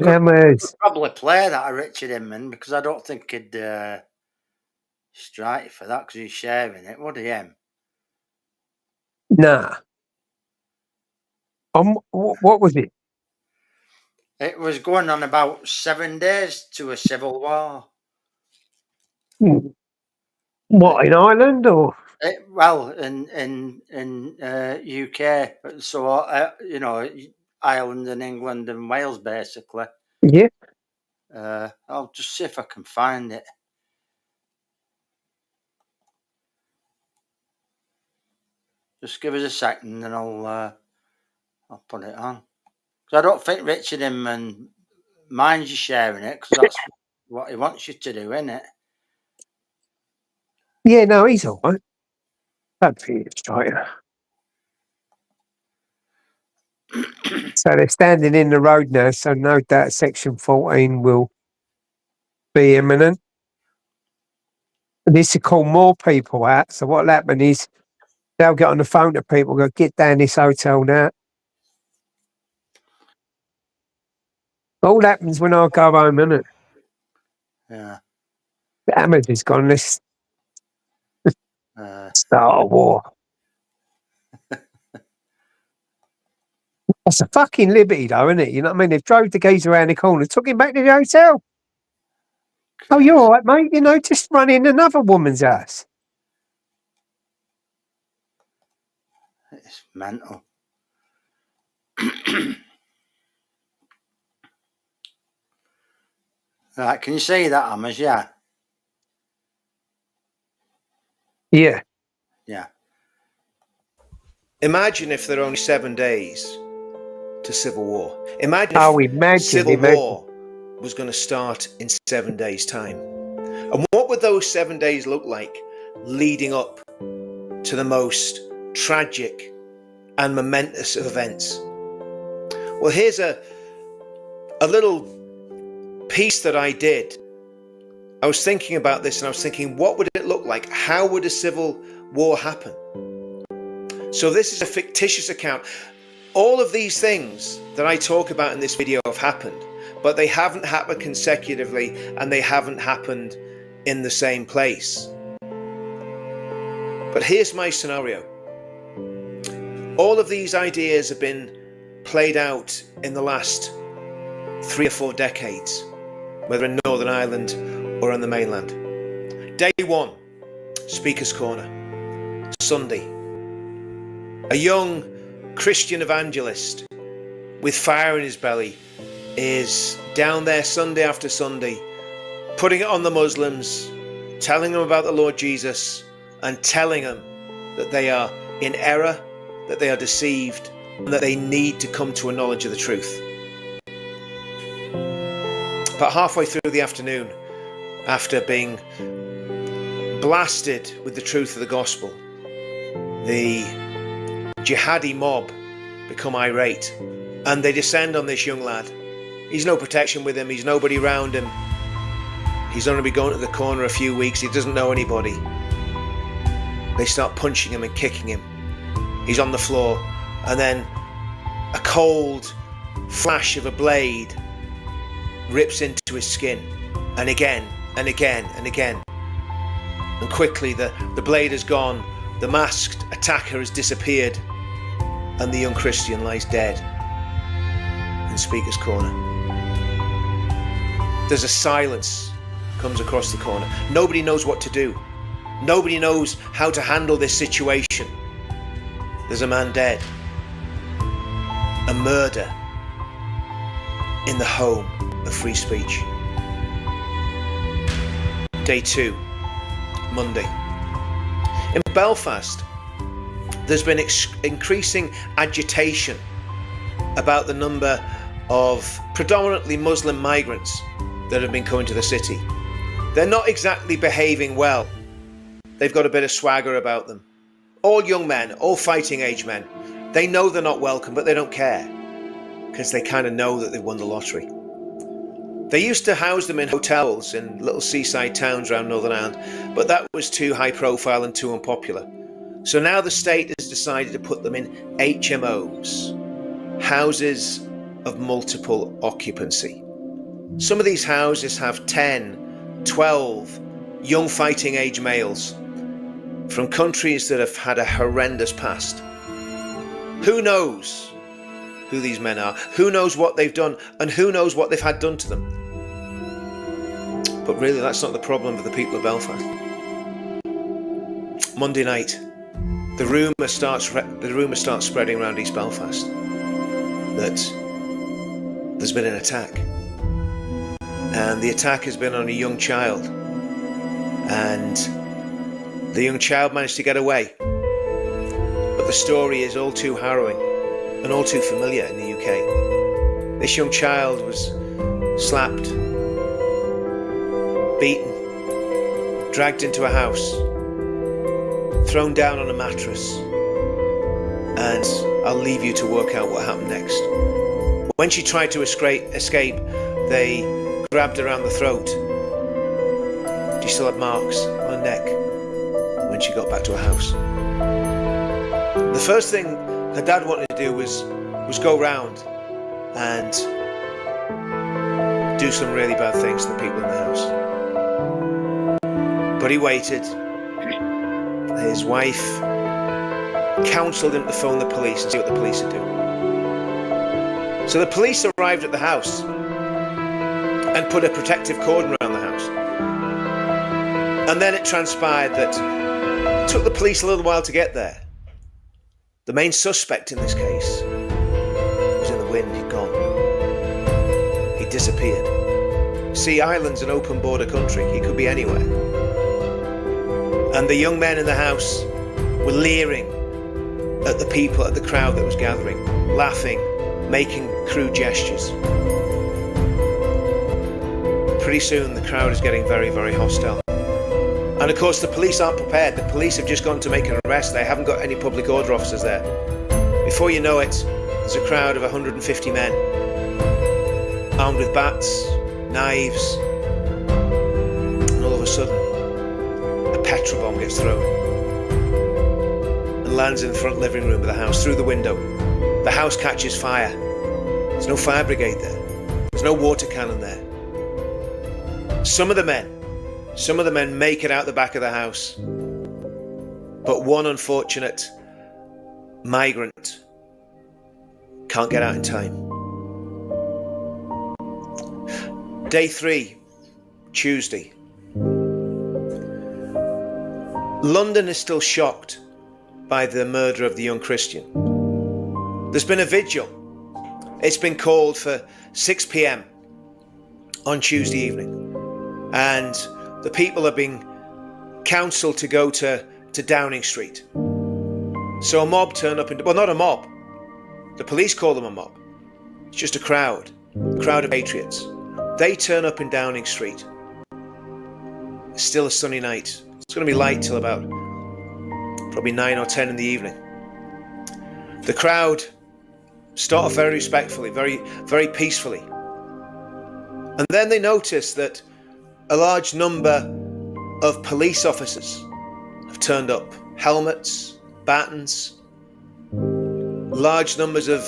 Cameras. Probably play that, Richard Inman, because I don't think he'd strike for that because he's sharing it, would he, Em? Nah. What was it? It was going on about 7 days to a civil war. What, in Ireland or? Well, in UK, so you know, Ireland and England and Wales, basically. Yeah. I'll just see if I can find it. Just give us a second, and I'll put it on. Because I don't think Richard Inman minds you sharing it, because that's what he wants you to do, isn't it? Yeah, no, he's all right. Don't think it's right. So they're standing in the road now, so no doubt Section 14 will be imminent. And this will call more people out. So what'll happen is they'll get on the phone to people, go, get down this hotel now. All happens when I go home, innit? Yeah. The Hammers is gone. Let's start a war. That's a fucking liberty, though, isn't it? You know what I mean? They've drove the geezer around the corner, took him back to the hotel. Oh, you're all right, mate. You know, just run in another woman's house. It's mental. Right, can you see that, Hammers? Yeah. Yeah. Yeah. Imagine if there are only 7 days to civil war. Imagine if civil war was going to start in 7 days' time. And what would those 7 days look like leading up to the most tragic and momentous of events? Well, here's a little piece that I did. I was thinking about this and I was thinking, what would it look like? How would a civil war happen? So this is a fictitious account. All of these things that I talk about in this video have happened, but they haven't happened consecutively and they haven't happened in the same place. But here's my scenario. All of these ideas have been played out in the last 3 or 4 decades, whether in Northern Ireland or on the mainland. Day 1, Speaker's Corner, Sunday. A young Christian evangelist with fire in his belly is down there Sunday after Sunday, putting it on the Muslims, telling them about the Lord Jesus and telling them that they are in error, that they are deceived, and that they need to come to a knowledge of the truth. But halfway through the afternoon, after being blasted with the truth of the gospel, the jihadi mob become irate and they descend on this young lad. He's no protection with him, he's nobody around him. He's only been going to the corner a few weeks, he doesn't know anybody. They start punching him and kicking him. He's on the floor, and then a cold flash of a blade rips into his skin, and again and again and again. And quickly the blade is gone, the masked attacker has disappeared, and the young Christian lies dead in Speaker's Corner. There's a silence comes across the corner. Nobody knows what to do. Nobody knows how to handle this situation. There's a man dead. A murder in the home of free speech. Day 2, Monday. In Belfast, there's been increasing agitation about the number of predominantly Muslim migrants that have been coming to the city. They're not exactly behaving well. They've got a bit of swagger about them. All young men, all fighting age men. They know they're not welcome, but they don't care, because they kind of know that they've won the lottery. They used to house them in hotels in little seaside towns around Northern Ireland, but that was too high profile and too unpopular. So now the state has decided to put them in HMOs, houses of multiple occupancy. Some of these houses have 10, 12 young fighting age males from countries that have had a horrendous past. Who knows who these men are? Who knows what they've done? And who knows what they've had done to them? But really, that's not the problem for the people of Belfast. Monday night, the rumour starts spreading around East Belfast that there's been an attack. And the attack has been on a young child. And the young child managed to get away. But the story is all too harrowing and all too familiar in the UK. This young child was slapped, beaten, dragged into a house, thrown down on a mattress, and I'll leave you to work out what happened next. When she tried to escape, they grabbed her around the throat. She still had marks on her neck when she got back to her house. The first thing her dad wanted to do was go round and do some really bad things to the people in the house. But he waited. His wife counselled him to phone the police and see what the police would do. So the police arrived at the house and put a protective cordon around the house. And then it transpired that it took the police a little while to get there. The main suspect in this case was in the wind. He'd gone. He disappeared. See, Ireland's an open border country. He could be anywhere. And the young men in the house were leering at the people, at the crowd that was gathering, laughing, making crude gestures. Pretty soon the crowd is getting very, very hostile. And of course the police aren't prepared. The police have just gone to make an arrest. They haven't got any public order officers there. Before you know it, there's a crowd of 150 men, armed with bats, knives, and all of a sudden, a petrol bomb gets thrown and lands in the front living room of the house through the window. The house catches fire. There's no fire brigade there. There's no water cannon there. Some of the men make it out the back of the house, but one unfortunate migrant can't get out in time. Day 3, Tuesday. London is still shocked by the murder of the young Christian. There's been a vigil. It's been called for 6 p.m. on Tuesday evening, and the people are being counselled to go to Downing Street. So a mob turn up, well, not a mob. The police call them a mob. It's just a crowd of patriots. They turn up in Downing Street. It's still a sunny night. It's going to be light till about probably 9 or 10 in the evening. The crowd start off very respectfully, very, very peacefully. And then they notice that a large number of police officers have turned up. Helmets, batons, large numbers of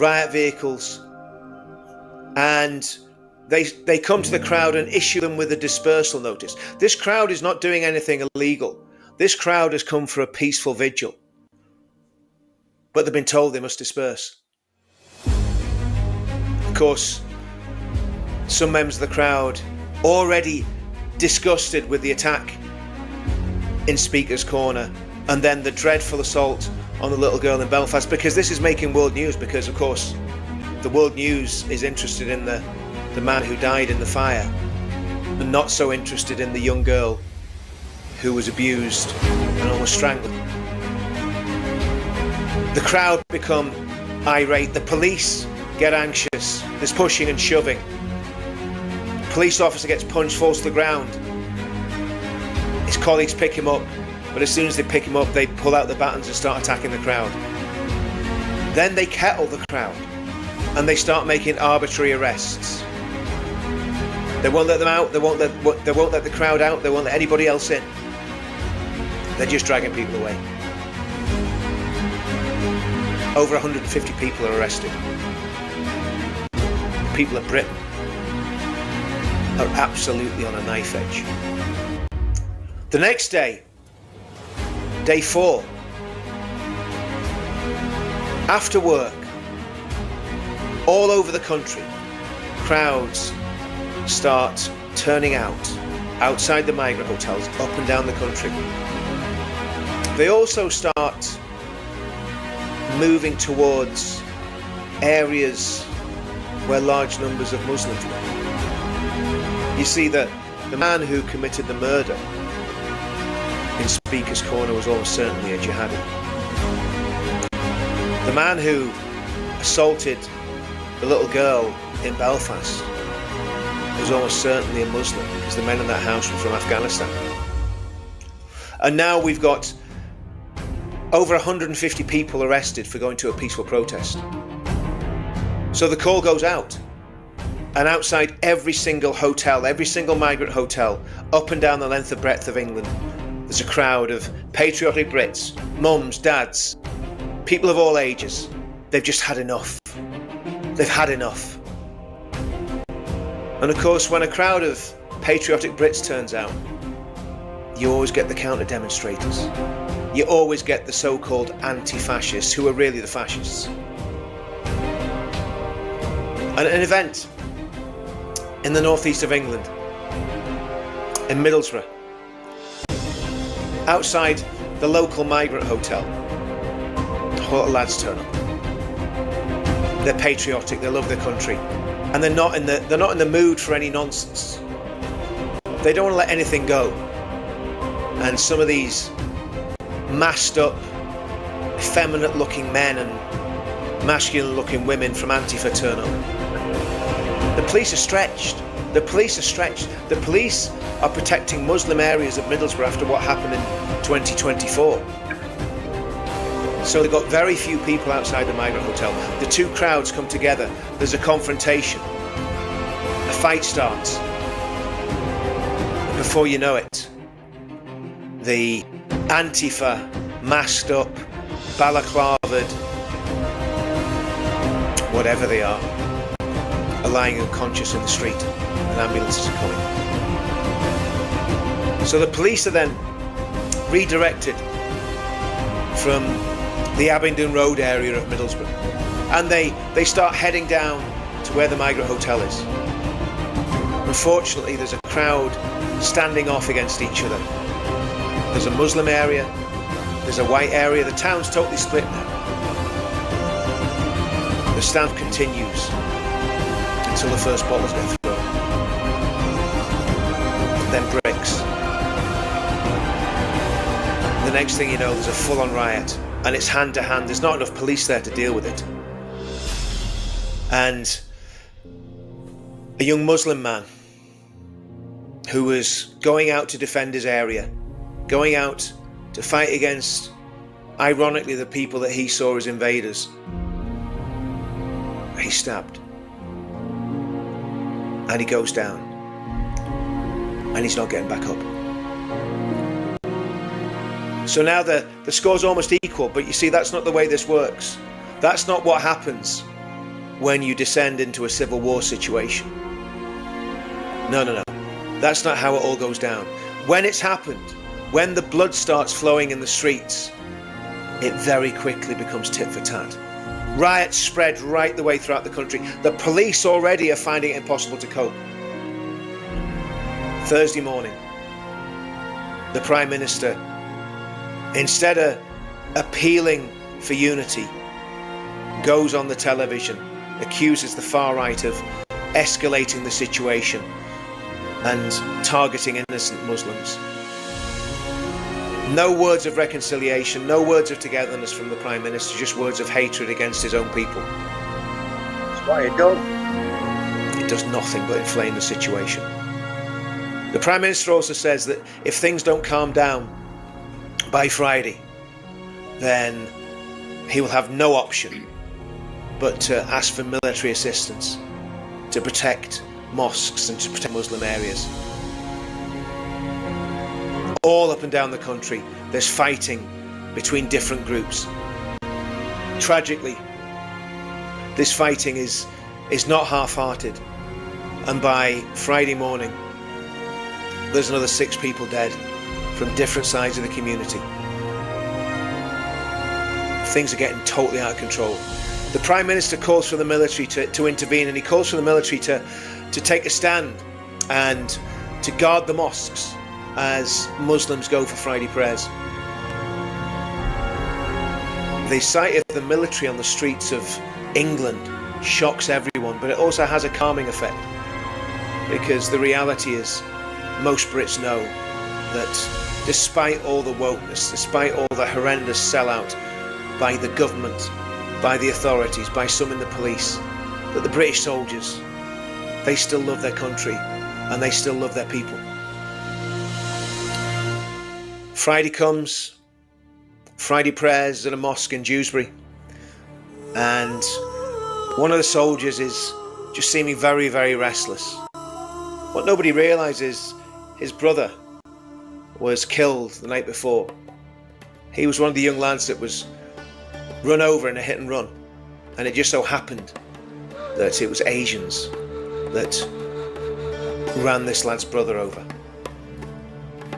riot vehicles. And they come to the crowd and issue them with a dispersal notice. This crowd is not doing anything illegal. This crowd has come for a peaceful vigil. But they've been told they must disperse. Of course, some members of the crowd, already disgusted with the attack in Speaker's Corner, and then the dreadful assault on the little girl in Belfast, because this is making world news, because of course the world news is interested in the man who died in the fire and not so interested in the young girl who was abused and almost strangled. The crowd become irate. The police get anxious. There's pushing and shoving. Police officer gets punched, falls to the ground. His colleagues pick him up, but as soon as they pick him up, they pull out the batons and start attacking the crowd. Then they kettle the crowd and they start making arbitrary arrests. They won't let them out. They won't let the crowd out. They won't let anybody else in. They're just dragging people away. Over 150 people are arrested. The people of Britain are absolutely on a knife edge. The next day, day 4, after work, all over the country, crowds start turning out outside the migrant hotels up and down the country. They also start moving towards areas where large numbers of Muslims live. You see that the man who committed the murder in Speaker's Corner was almost certainly a jihadi. The man who assaulted the little girl in Belfast was almost certainly a Muslim, because the men in that house were from Afghanistan. And now we've got over 150 people arrested for going to a peaceful protest. So the call goes out, and outside every single hotel, every single migrant hotel, up and down the length and breadth of England, there's a crowd of patriotic Brits, mums, dads, people of all ages. They've just had enough. They've had enough. And of course, when a crowd of patriotic Brits turns out, you always get the counter-demonstrators. You always get the so-called anti-fascists, who are really the fascists. And an event in the northeast of England, in Middlesbrough, outside the local migrant hotel, a lot of lads turn up. They're patriotic, they love their country, and they're not in the mood for any nonsense. They don't want to let anything go. And some of these masked up, effeminate looking men and masculine looking women from Antifa turn up. The police are stretched. The police are stretched. The police are protecting Muslim areas of Middlesbrough after what happened in 2024. So they've got very few people outside the migrant hotel. The two crowds come together. There's a confrontation. A fight starts. And before you know it, the Antifa, masked up, balaclavaed, whatever they are lying unconscious in the street, and ambulances are coming. So the police are then redirected from the Abingdon Road area of Middlesbrough, and they start heading down to where the migrant hotel is. Unfortunately, there's a crowd standing off against each other. There's a Muslim area, there's a white area. The town's totally split now. The stamp continues until the first bottles get thrown. Then bricks. The next thing you know, there's a full-on riot, and it's hand to hand. There's not enough police there to deal with it. And a young Muslim man who was going out to defend his area, going out to fight against, ironically, the people that he saw as invaders, he's stabbed. And he goes down. And he's not getting back up. So now the score's almost equal, but you see, that's not the way this works. That's not what happens when you descend into a civil war situation. No. That's not how it all goes down. When it's happened, when the blood starts flowing in the streets, it very quickly becomes tit for tat. Riots spread right the way throughout the country. The police already are finding it impossible to cope. Thursday morning, the Prime Minister, instead of appealing for unity, goes on the television, accuses the far right of escalating the situation and targeting innocent Muslims. No words of reconciliation, no words of togetherness from the Prime Minister, just words of hatred against his own people. That's what it does. It does nothing but inflame the situation. The Prime Minister also says that if things don't calm down by Friday, then he will have no option but to ask for military assistance to protect mosques and to protect Muslim areas. All up and down the country, there's fighting between different groups. Tragically, this fighting is not half-hearted, and by Friday morning, there's another 6 people dead from different sides of the community. Things are getting totally out of control. The Prime Minister calls for the military to intervene, and he calls for the military to take a stand and to guard the mosques as Muslims go for Friday prayers. The sight of the military on the streets of England shocks everyone, but it also has a calming effect, because the reality is most Brits know that despite all the wokeness, despite all the horrendous sellout by the government, by the authorities, by some in the police, that the British soldiers, they still love their country and they still love their people. Friday comes, Friday prayers at a mosque in Dewsbury, and one of the soldiers is just seeming very, very restless. What nobody realises, his brother was killed the night before. He was one of the young lads that was run over in a hit and run, and it just so happened that it was Asians that ran this lad's brother over.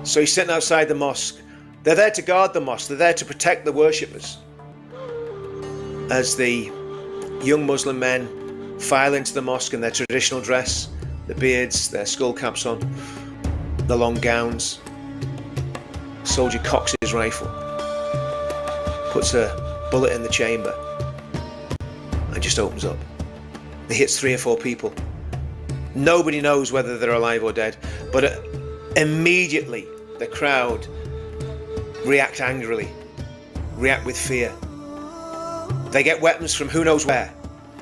So he's sitting outside the mosque. They're there to guard the mosque, they're there to protect the worshippers, as the young Muslim men file into the mosque in their traditional dress, the beards, their skull caps on, the long gowns. The soldier cocks his rifle, puts a bullet in the chamber, and just opens up. He hits 3 or 4 people. Nobody knows whether they're alive or dead, but immediately the crowd react angrily, react with fear. They get weapons from who knows where,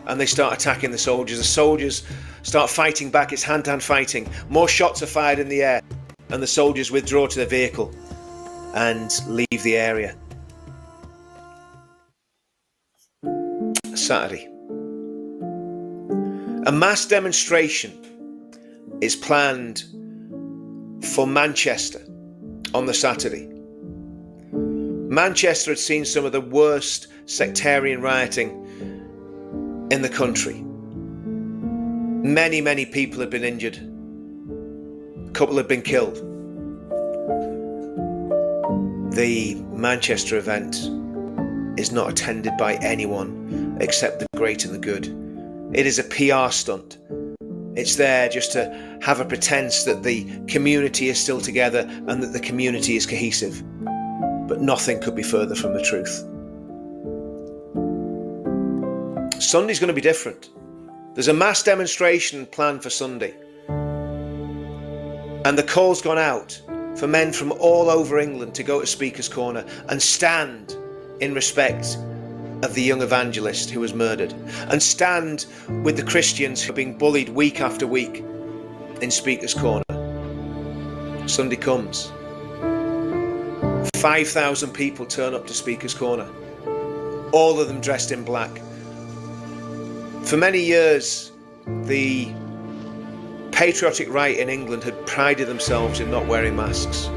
and they start attacking the soldiers. The soldiers start fighting back. It's hand-to-hand fighting. More shots are fired in the air, and the soldiers withdraw to their vehicle and leave the area. Saturday. A mass demonstration is planned for Manchester on the Saturday. Manchester had seen some of the worst sectarian rioting in the country. Many, many people had been injured. A couple had been killed. The Manchester event is not attended by anyone except the great and the good. It is a PR stunt. It's there just to have a pretense that the community is still together and that the community is cohesive. But nothing could be further from the truth. Sunday's going to be different. There's a mass demonstration planned for Sunday. And the call's gone out for men from all over England to go to Speaker's Corner and stand in respect of the young evangelist who was murdered, and stand with the Christians who are being bullied week after week in Speaker's Corner. Sunday comes. 5,000 people turn up to Speaker's Corner, all of them dressed in black. For many years, the patriotic right in England had prided themselves in not wearing masks.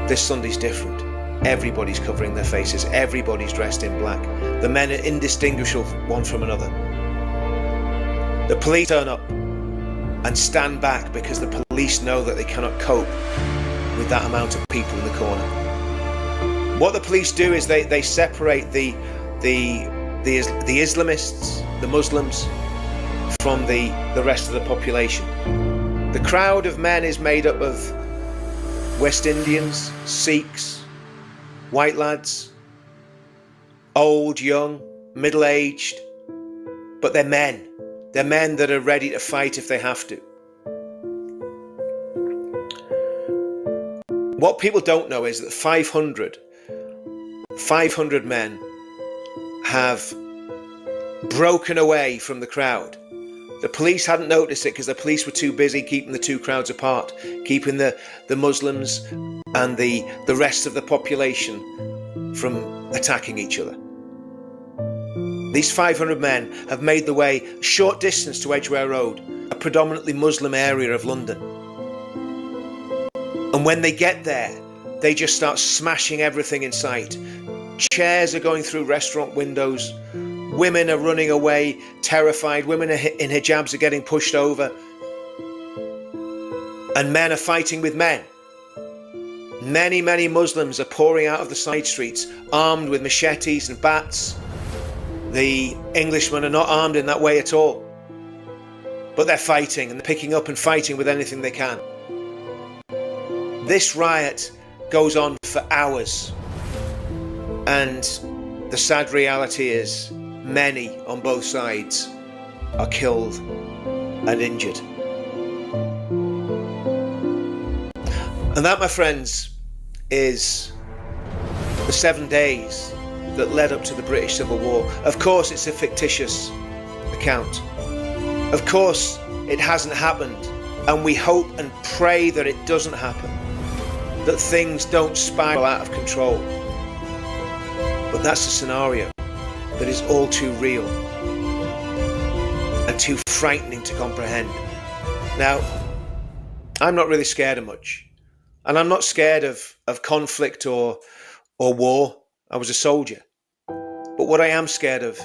This Sunday's different. Everybody's covering their faces. Everybody's dressed in black. The men are indistinguishable one from another. The police turn up and stand back because the police know that they cannot cope with that amount of people in the corner. What the police do is they separate the Islamists, the Muslims, from the rest of the population. The crowd of men is made up of West Indians, Sikhs, white lads, old, young, middle-aged, but they're men. They're men that are ready to fight if they have to. What people don't know is that 500 men have broken away from the crowd. The police hadn't noticed it because the police were too busy keeping the two crowds apart, keeping the Muslims and the rest of the population from attacking each other. These 500 men have made the way a short distance to Edgware Road, a predominantly Muslim area of London. And when they get there, they just start smashing everything in sight. Chairs are going through restaurant windows. Women are running away, terrified. Women in hijabs are getting pushed over. And men are fighting with men. Many, many Muslims are pouring out of the side streets, armed with machetes and bats. The Englishmen are not armed in that way at all. But they're fighting, and they're picking up and fighting with anything they can. This riot goes on for hours. And the sad reality is many on both sides are killed and injured. And that, my friends, is the 7 days that led up to the British Civil War. Of course, it's a fictitious account. Of course, it hasn't happened. And we hope and pray that it doesn't happen, that things don't spiral out of control. But that's a scenario that is all too real and too frightening to comprehend. Now, I'm not really scared of much. And I'm not scared of conflict or war. I was a soldier. But what I am scared of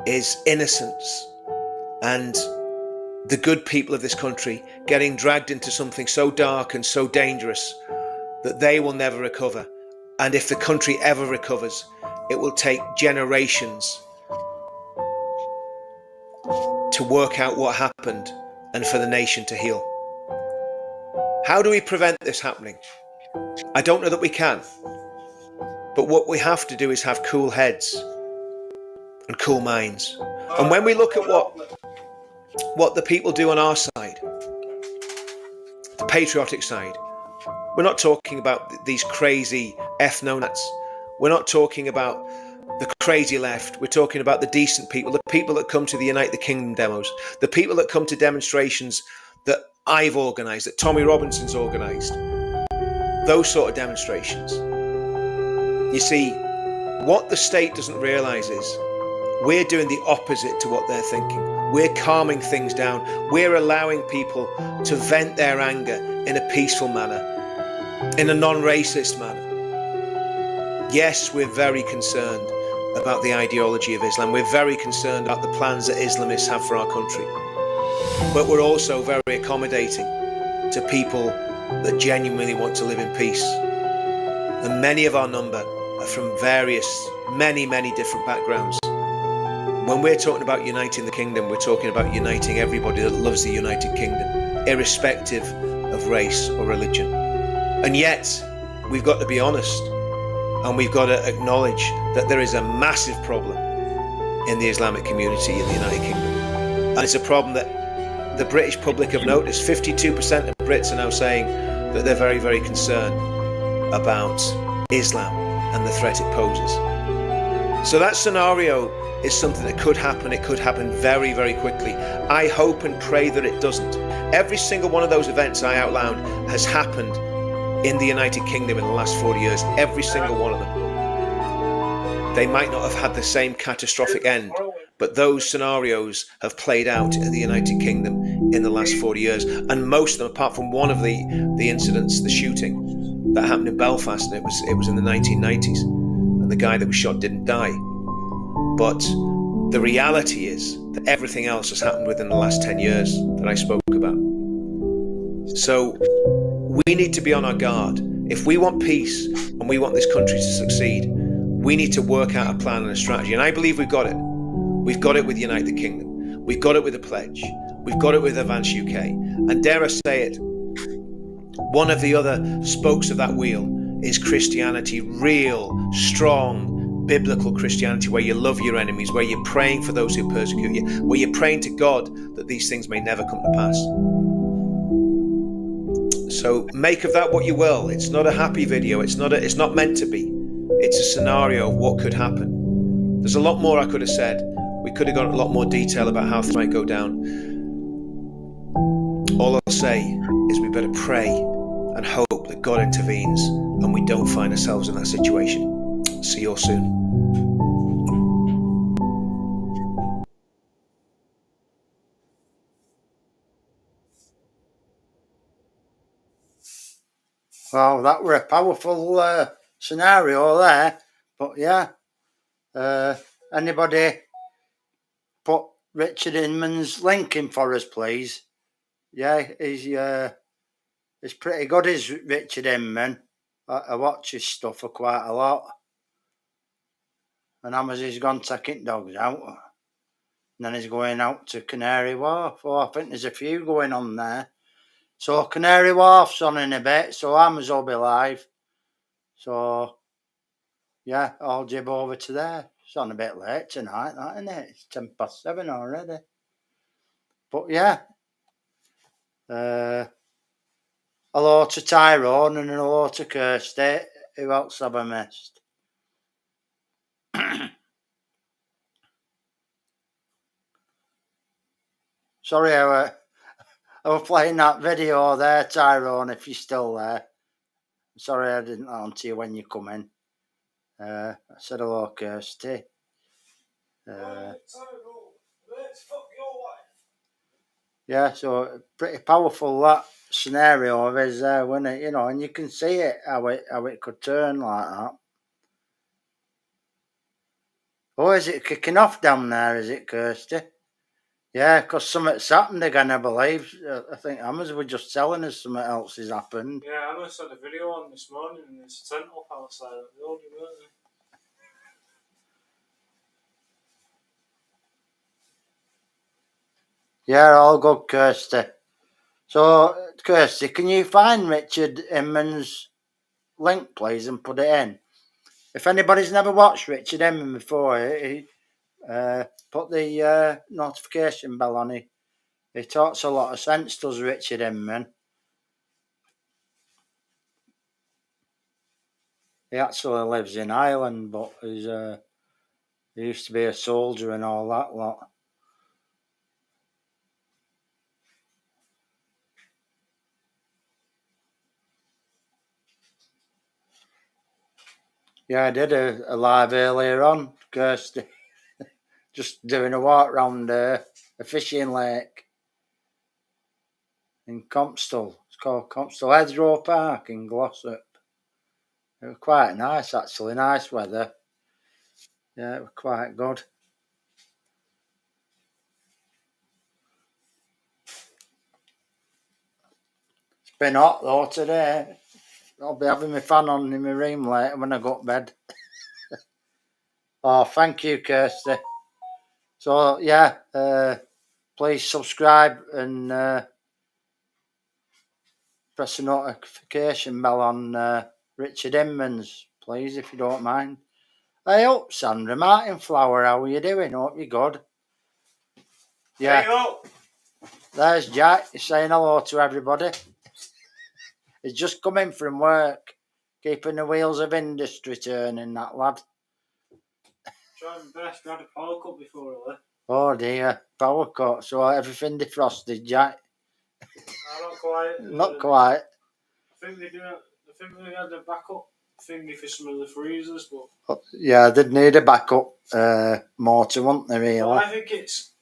is innocence and the good people of this country getting dragged into something so dark and so dangerous that they will never recover. And if the country ever recovers, it will take generations to work out what happened and for the nation to heal. How do we prevent this happening? I don't know that we can. But what we have to do is have cool heads and cool minds. And when we look at what the people do on our side, the patriotic side, we're not talking about these crazy ethno-nats. We're not talking about the crazy left. We're talking about the decent people, the people that come to the Unite the Kingdom demos, the people that come to demonstrations that I've organised, that Tommy Robinson's organised. Those sort of demonstrations. You see, what the state doesn't realise is we're doing the opposite to what they're thinking. We're calming things down. We're allowing people to vent their anger in a peaceful manner, in a non-racist manner. Yes, we're very concerned about the ideology of Islam. We're very concerned about the plans that Islamists have for our country. But we're also very accommodating to people that genuinely want to live in peace. And many of our number are from many different backgrounds. When we're talking about uniting the kingdom, we're talking about uniting everybody that loves the United Kingdom, irrespective of race or religion. And yet, we've got to be honest, and we've got to acknowledge that there is a massive problem in the Islamic community in the United Kingdom. And it's a problem that the British public have noticed. 52% of Brits are now saying that they're very, very concerned about Islam and the threat it poses. So that scenario is something that could happen. It could happen very, very quickly. I hope and pray that it doesn't. Every single one of those events I outlined has happened in the United Kingdom in the last 40 years. Every single one of them. They might not have had the same catastrophic end, but those scenarios have played out in the United Kingdom in the last 40 years. And most of them, apart from one of the incidents, the shooting that happened in Belfast, and it was in the 1990s, and the guy that was shot didn't die. But the reality is that everything else has happened within the last 10 years that I spoke about. So we need to be on our guard. If we want peace and we want this country to succeed, we need to work out a plan and a strategy. And I believe we've got it. We've got it with Unite the Kingdom. We've got it with the Pledge. We've got it with Advance UK. And dare I say it, one of the other spokes of that wheel is Christianity, real, strong, biblical Christianity, where you love your enemies, where you're praying for those who persecute you, where you're praying to God that these things may never come to pass. So make of that what you will. It's not a happy video. It's not meant to be. It's a scenario of what could happen. There's a lot more I could have said. We could have got a lot more detail about how things might go down. All I'll say is we better pray and hope that God intervenes and we don't find ourselves in that situation. See you all soon. Well, that were a powerful scenario there. But yeah, anybody put Richard Inman's link in for us, please? Yeah, he's pretty good, is Richard Inman. I watch his stuff quite a lot. And Amazon's gone taking dogs out. And then he's going out to Canary Wharf. Oh, I think there's a few going on there. So Canary Wharf's on in a bit, so Amazon will be live. So yeah, I'll jib over to there. It's on a bit late tonight, that, isn't it? It's 7:10 already. But yeah. Hello to Tyrone and hello to Kirsty. Who else have I missed? Sorry, I was playing that video there, Tyrone, if you're still there. Sorry I didn't answer you when you come in. I said hello, Kirsty. Yeah, so pretty powerful that scenario is there, wasn't it? You know, and you can see it how it could turn like that. Oh, is it kicking off down there? Is it, Kirsty? Yeah, because something's happened again, I believe. I think Amazon were just telling us something else has happened. Yeah, Amazon had a video on this morning and there's a tent up outside the building, weren't they? Yeah, all good, Kirsty. So, Kirsty, can you find Richard Inman's link, please, and put it in? If anybody's never watched Richard Inman before, he put the notification bell on. He talks a lot of sense, does Richard Inman. He actually lives in Ireland, but he used to be a soldier and all that lot. Yeah, I did a live earlier on, Kirsty. Just doing a walk round a fishing lake in Compstall. It's called Compstall Hedgerow Park in Glossop. It was quite nice, actually. Nice weather. Yeah, it was quite good. It's been hot though today. I'll be having my fan on in my room later when I go to bed. Oh, thank you, Kirsty. So, yeah, please subscribe and press the notification bell on Richard Inman's, please, if you don't mind. Hey up, Sandra Martin Flower, how are you doing? Hope you're good. Yeah. Hey up! There's Jack. He's saying hello to everybody. He's just come in from work, keeping the wheels of industry turning, that lad. Trying my best, we had a power cut before I left. Oh dear, power cut. So everything defrosted, Jack. Not quite. Not quite. I think they had a backup thingy for some of the freezers, but yeah, they'd need a backup motor, wouldn't they? Really. Well, I think it's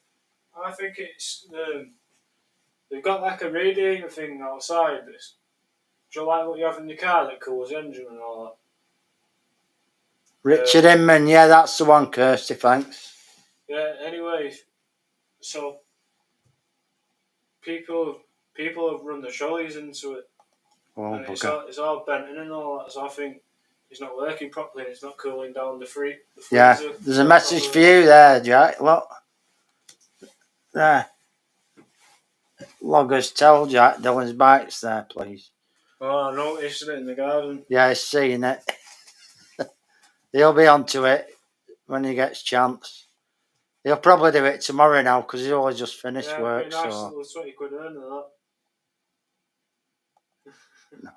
they've got like a radiator thing outside. This, do you like what you have in the car that cools the engine and all that? Richard Inman, yeah, that's the one, Kirsty, thanks. Yeah, anyway, so people have run the trolleys into it. Oh, and it's all bent in and all that, so I think it's not working properly and it's not cooling down the freezer. Yeah, there's a message for you there, Jack. Look. There. Loggers, tell Jack Dylan's bike's there, please. Oh, I noticed it in the garden. Yeah, he's seeing it. He'll be onto it when he gets chance. He'll probably do it tomorrow now because he's only just finished work. Nice so. little 20 quid earn of that. No.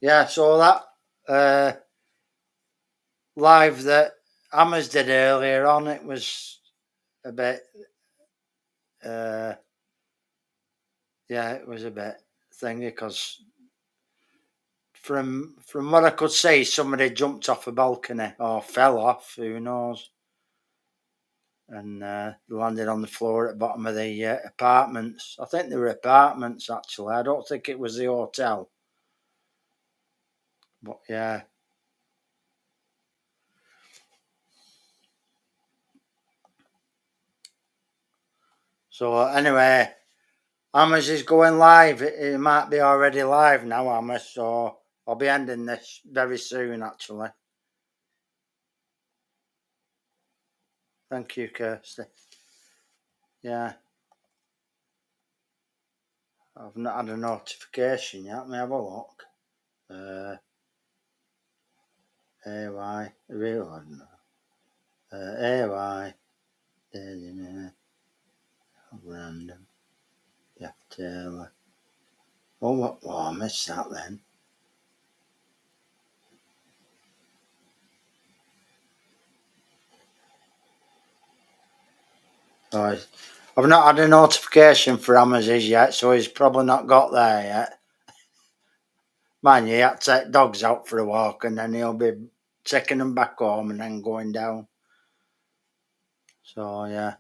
Yeah, so that live that Hammers did earlier on, it was a bit, it was a bit thingy because from what I could see, somebody jumped off a balcony or fell off, who knows. and landed on the floor at the bottom of the apartments. I think they were apartments, actually. I don't think it was the hotel. But yeah. So anyway, Amos is going live. It might be already live now, Amos, so I'll be ending this very soon, actually. Thank you, Kirsty. Yeah. I've not had a notification yet. Let me have a look. AY, real one. AY, random. Yeah, Taylor. Oh, I missed that then. Oh, I've not had a notification for Amazon yet, so he's probably not got there yet. Man, you have to take dogs out for a walk and then he'll be taking them back home and then going down. So, yeah.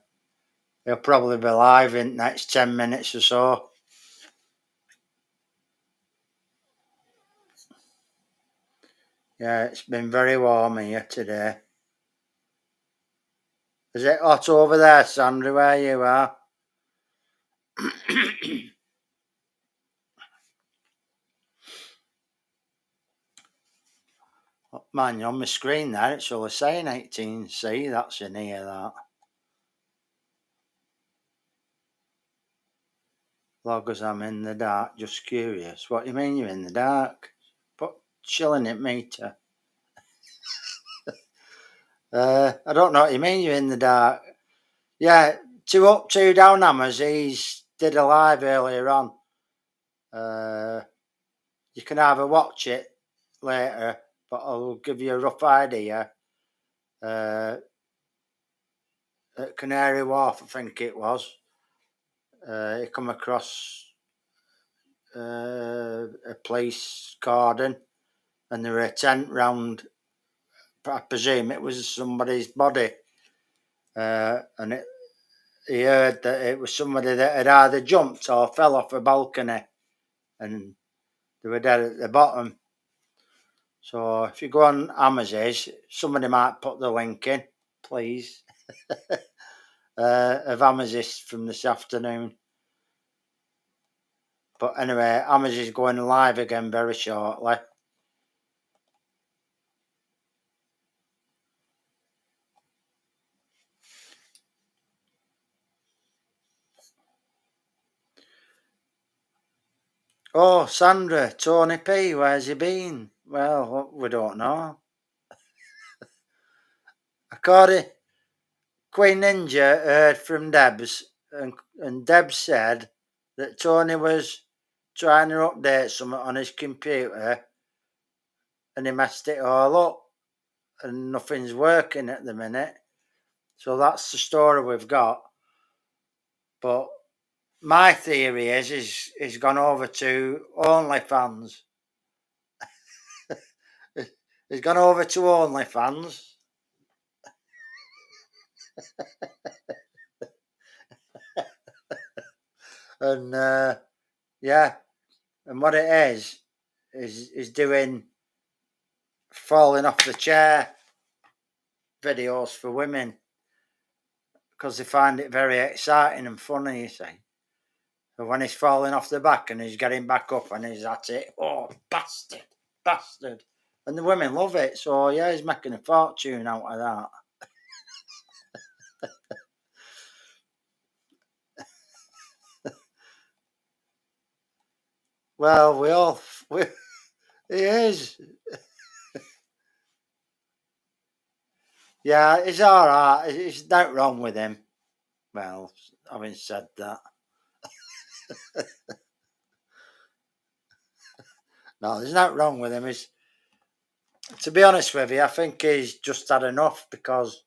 He'll probably be live in the next 10 minutes or so. Yeah, it's been very warm here today. Is it hot over there, Sandra, where you are? Man, on my screen there, it's only saying 18C. That's in here, that. Log as I'm in the dark, just curious. What do you mean you're in the dark? Put shilling at meter. I don't know what you mean you're in the dark. Yeah, 2 up, 2 down hammers. He's did a live earlier on. You can either watch it later, but I'll give you a rough idea. At Canary Wharf, I think it was. He come across a police cordon, and there were a tent round. I presume it was somebody's body, and he heard that it was somebody that had either jumped or fell off a balcony, and they were dead at the bottom. So if you go on Amazon, somebody might put the link in, please, of Amazon from this afternoon. But anyway, Amazon is going live again very shortly. Oh, Sandra, Tony P, where's he been? Well, we don't know. According, Queen Ninja heard from Debs, and Debs said that Tony was trying to update something on his computer and he messed it all up and nothing's working at the minute. So that's the story we've got. But my theory is he's gone over to OnlyFans. He's gone over to OnlyFans. And yeah, and what it is doing falling off the chair videos for women because they find it very exciting and funny, you see. So when he's falling off the back and he's getting back up and he's at it, oh, bastard. And the women love it, so yeah, he's making a fortune out of that. Well, he is. Yeah, he's all right. There's nothing wrong with him. Well, having said that. No, there's nothing wrong with him. To be honest with you, I think he's just had enough because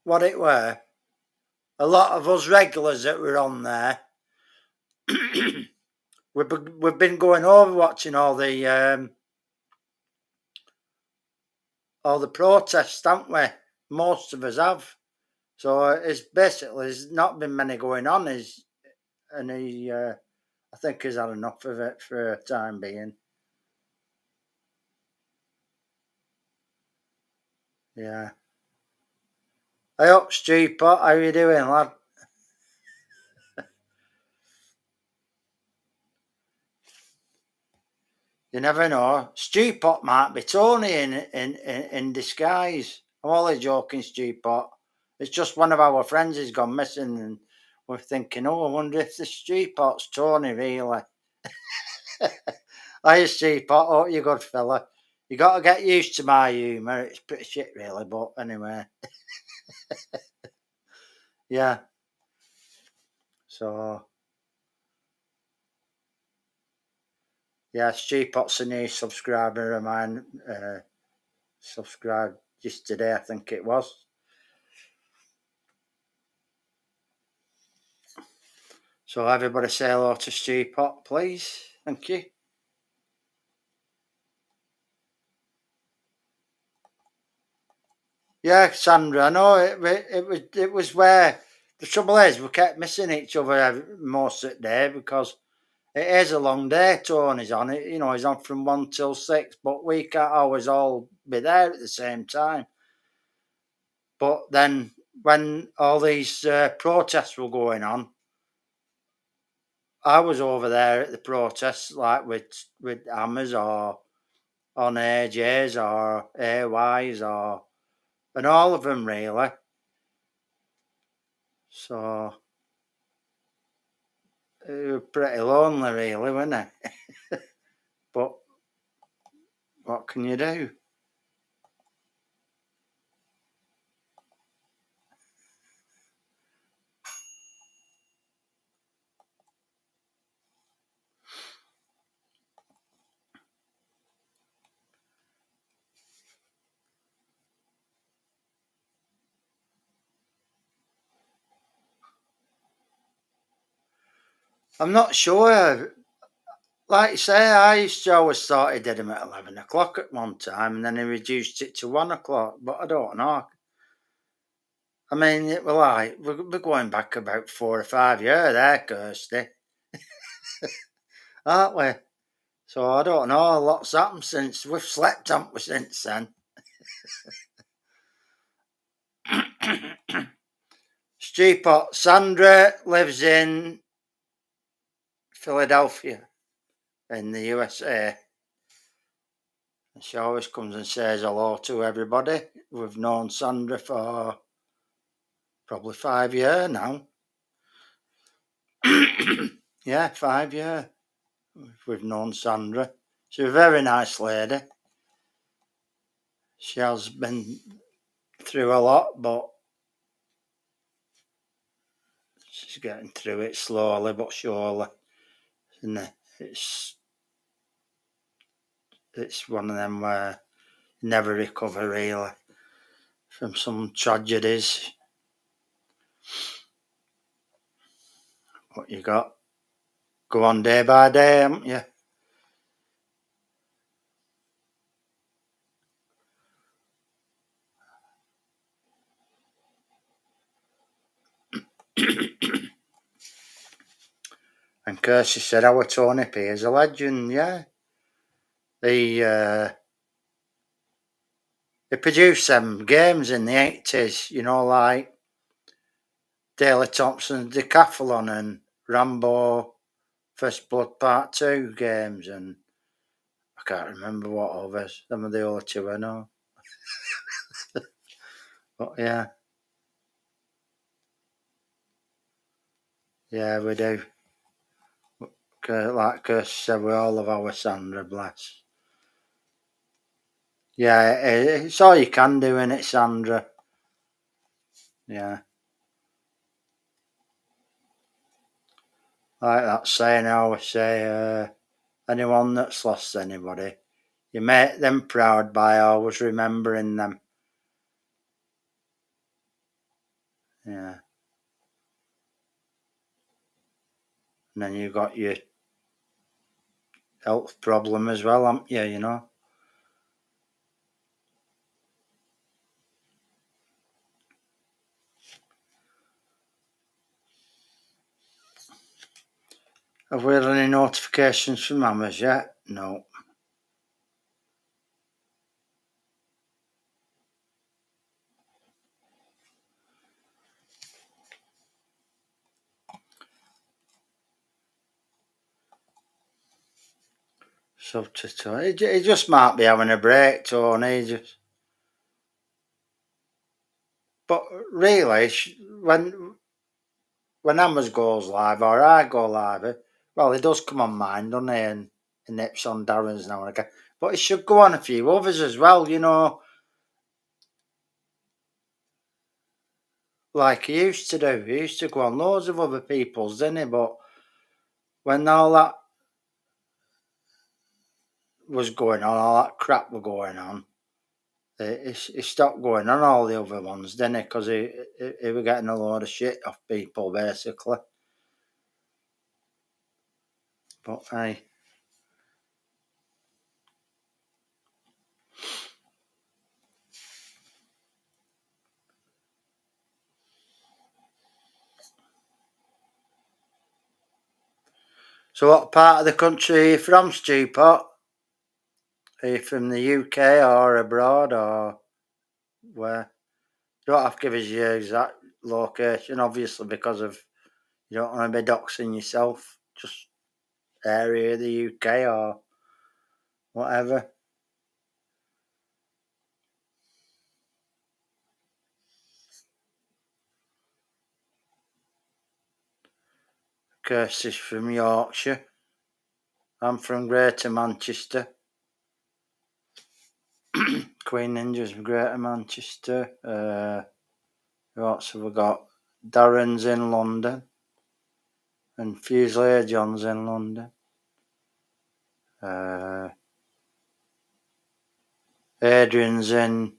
what it were, a lot of us regulars that were on there, we've been going over watching all the protests, haven't we? most of us have. So it's basically there's not been many going on. And he, I think he's had enough of it for a time being. Yeah. Hey up, Stu Pot, how you doing, lad? You never know. Stu Pot might be Tony in disguise. I'm only joking, Stu Pot. It's just one of our friends has gone missing, and we're thinking, oh, I wonder if the Stu Pot's Tony, really. Hiya, Stu Pot. Oh, you good fella. You got to get used to my humour. It's pretty shit, really, but anyway. Yeah. So, yeah, Stu Pot's a new subscriber of mine. Subscribed yesterday, I think it was. So everybody say hello to Stu Pot, please. Thank you. Yeah, Sandra, I know it was where the trouble is we kept missing each other most of the day because it is a long day. Tony's on it, you know, he's on from 1 till 6, but we can't always all be there at the same time. But then when all these protests were going on, I was over there at the protests, like with hammers or on AJs or AYs or and all of them really. So it was pretty lonely, really, wasn't it? But what can you do? I'm not sure. Like you say, I used to always thought he did them at 11 o'clock at one time, and then he reduced it to 1 o'clock. But I don't know. I mean, it was like we're going back about 4 or 5 years there, Kirsty, aren't we? So I don't know. Lots happened since we've slept, haven't we, since then? Stupot. Sandra lives in Philadelphia in the USA. And she always comes and says hello to everybody. We've known Sandra for probably 5 years now. Yeah, 5 years. We've known Sandra. She's a very nice lady. She has been through a lot, but she's getting through it slowly but surely. And it's one of them where you never recover really from some tragedies. What you got? Go on day by day, haven't you? And Kirsty said our Tony P is a legend, yeah. He produced some games in the 80s, you know, like Daley Thompson's Decathlon and Rambo First Blood Part 2 games, and I can't remember what others. Some of the other two I know. But yeah. Yeah, we do. Like Kirsty said, we all love our Sandra, bless. Yeah, it's all you can do, innit, Sandra? Yeah. Like that saying I always say, anyone that's lost anybody, you make them proud by always remembering them. Yeah. And then you got your health problem as well, haven't you, you know? Have we had any notifications from Hammers yet? No. Substitute. He just might be having a break, Tony. But really, when Hammers goes live or I go live, well, he does come on mine, doesn't he? And nips on Darren's now and again. But he should go on a few others as well, you know, like he used to do. He used to go on loads of other people's, didn't he? But when all that was going on, all that crap was going on, he stopped going on all the other ones, didn't he? Because he was getting a load of shit off people, basically. But hey. So what part of the country are you from, Stu Pot? Are you from the UK or abroad or where? You don't have to give us your exact location, obviously, because of you don't want to be doxing yourself. Just area of the UK or whatever. Kirsty's from Yorkshire. I'm from Greater Manchester. Queen Ninja's from Greater Manchester. Who else have we got? Darren's in London. And Fusilier John's in London. Adrian's in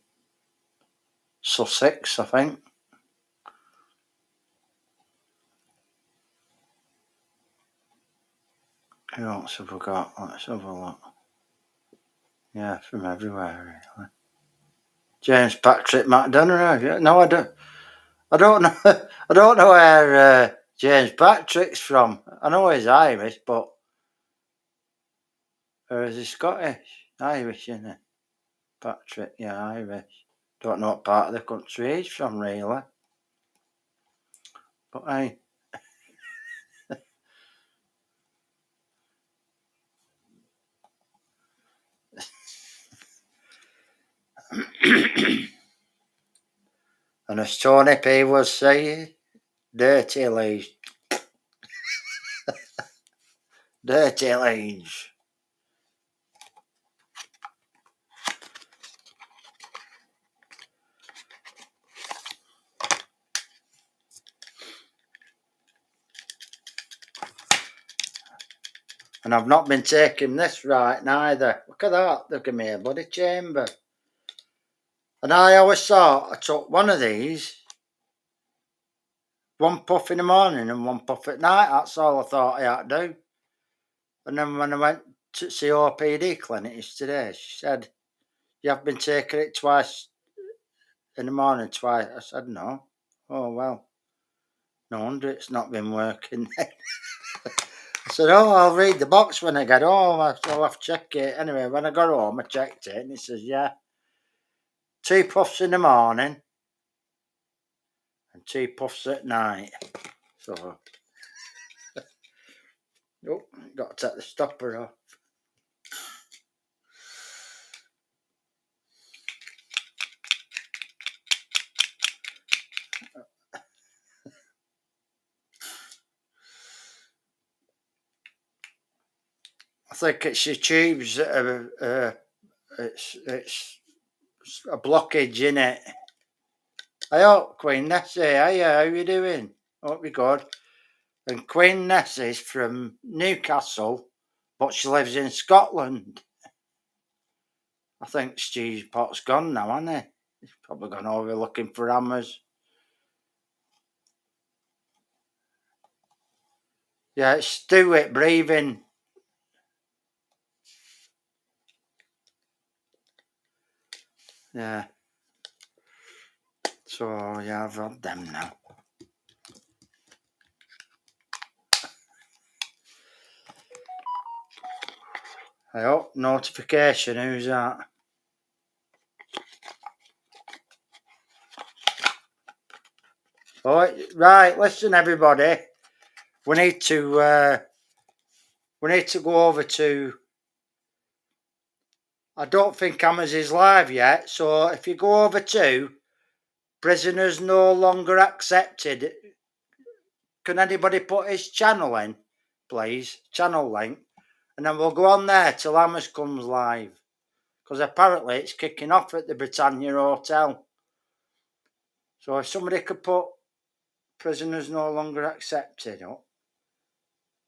Sussex, I think. Who else have we got? Let's have a look. Yeah, from everywhere, really. James Patrick McDonough. No, I don't know. I don't know where James Patrick's from. I know he's Irish, but or is he Scottish? Irish, isn't he? Patrick, yeah, Irish. Don't know what part of the country he's from, really. But hey. And as Tony P was saying, dirty leaves. Dirty leaves. And I've not been taking this right neither. Look at that. They've given me a bloody chamber. And I always thought I took one of these, one puff in the morning and one puff at night. That's all I thought I had to do. And then when I went to COPD clinic today, she said, you have been taking it twice in the morning, twice. I said, no. Oh, well, no wonder it's not been working. I said, oh, I'll read the box when I get home. I'll have to check it. Anyway, when I got home, I checked it and it says, yeah, 2 puffs in the morning and 2 puffs at night. So, oh, got to take the stopper off. I think it's your tubes that are, it's a blockage in it. I hope Queen Nessie, hiya, how you doing? Hope you're good. And Queen Nessie's from Newcastle, but she lives in Scotland. I think Stu Pot's gone now, hasn't he? He's probably gone over looking for hammers. Yeah, it's Stuart breathing. Yeah. So, yeah, I've had them now. I hope notification. Who's that? Oh, right. Listen, everybody. We need to go over to. I don't think Hammers is live yet. So if you go over to Prisoners No Longer Accepted, can anybody put his channel in, please? Channel link. And then we'll go on there till Hammers comes live. Because apparently it's kicking off at the Britannia Hotel. So if somebody could put Prisoners No Longer Accepted up.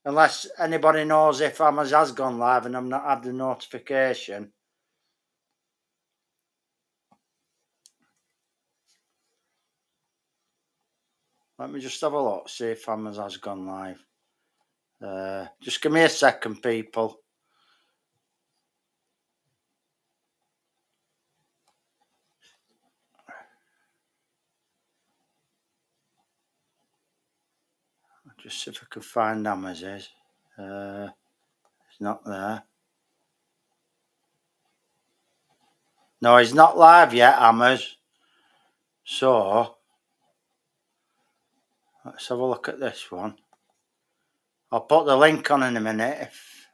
Unless anybody knows if Hammers has gone live and I've not had the notification. Let me just have a look, see if Hammers has gone live. Just give me a second, people. Just see if I can find Hammers is. It's not there. No, he's not live yet, Hammers. So, let's have a look at this one. I'll put the link on in a minute if...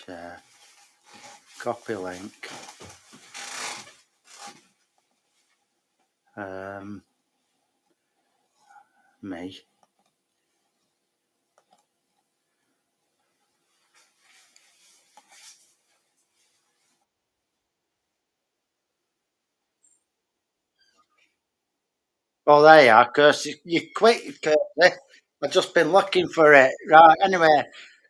share. Copy link. Me. Oh, there you are, Kirsty. You quick, Kirsty. I've just been looking for it. Right, anyway,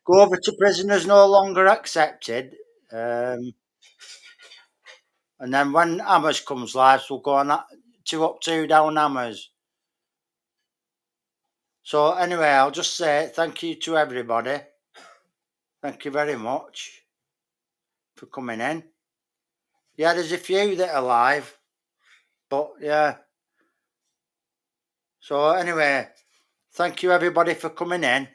go over to Prisoners No Longer Accepted. And then when Hammers comes live, we'll go on that 2 up, 2 down Hammers. So anyway, I'll just say thank you to everybody. Thank you very much for coming in. Yeah, there's a few that are live, but yeah. So anyway, thank you everybody for coming in.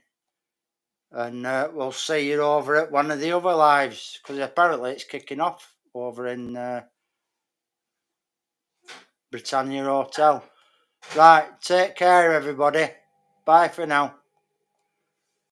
And we'll see you over at one of the other lives, because apparently it's kicking off over in Britannia Hotel. Right, take care everybody. Bye for now.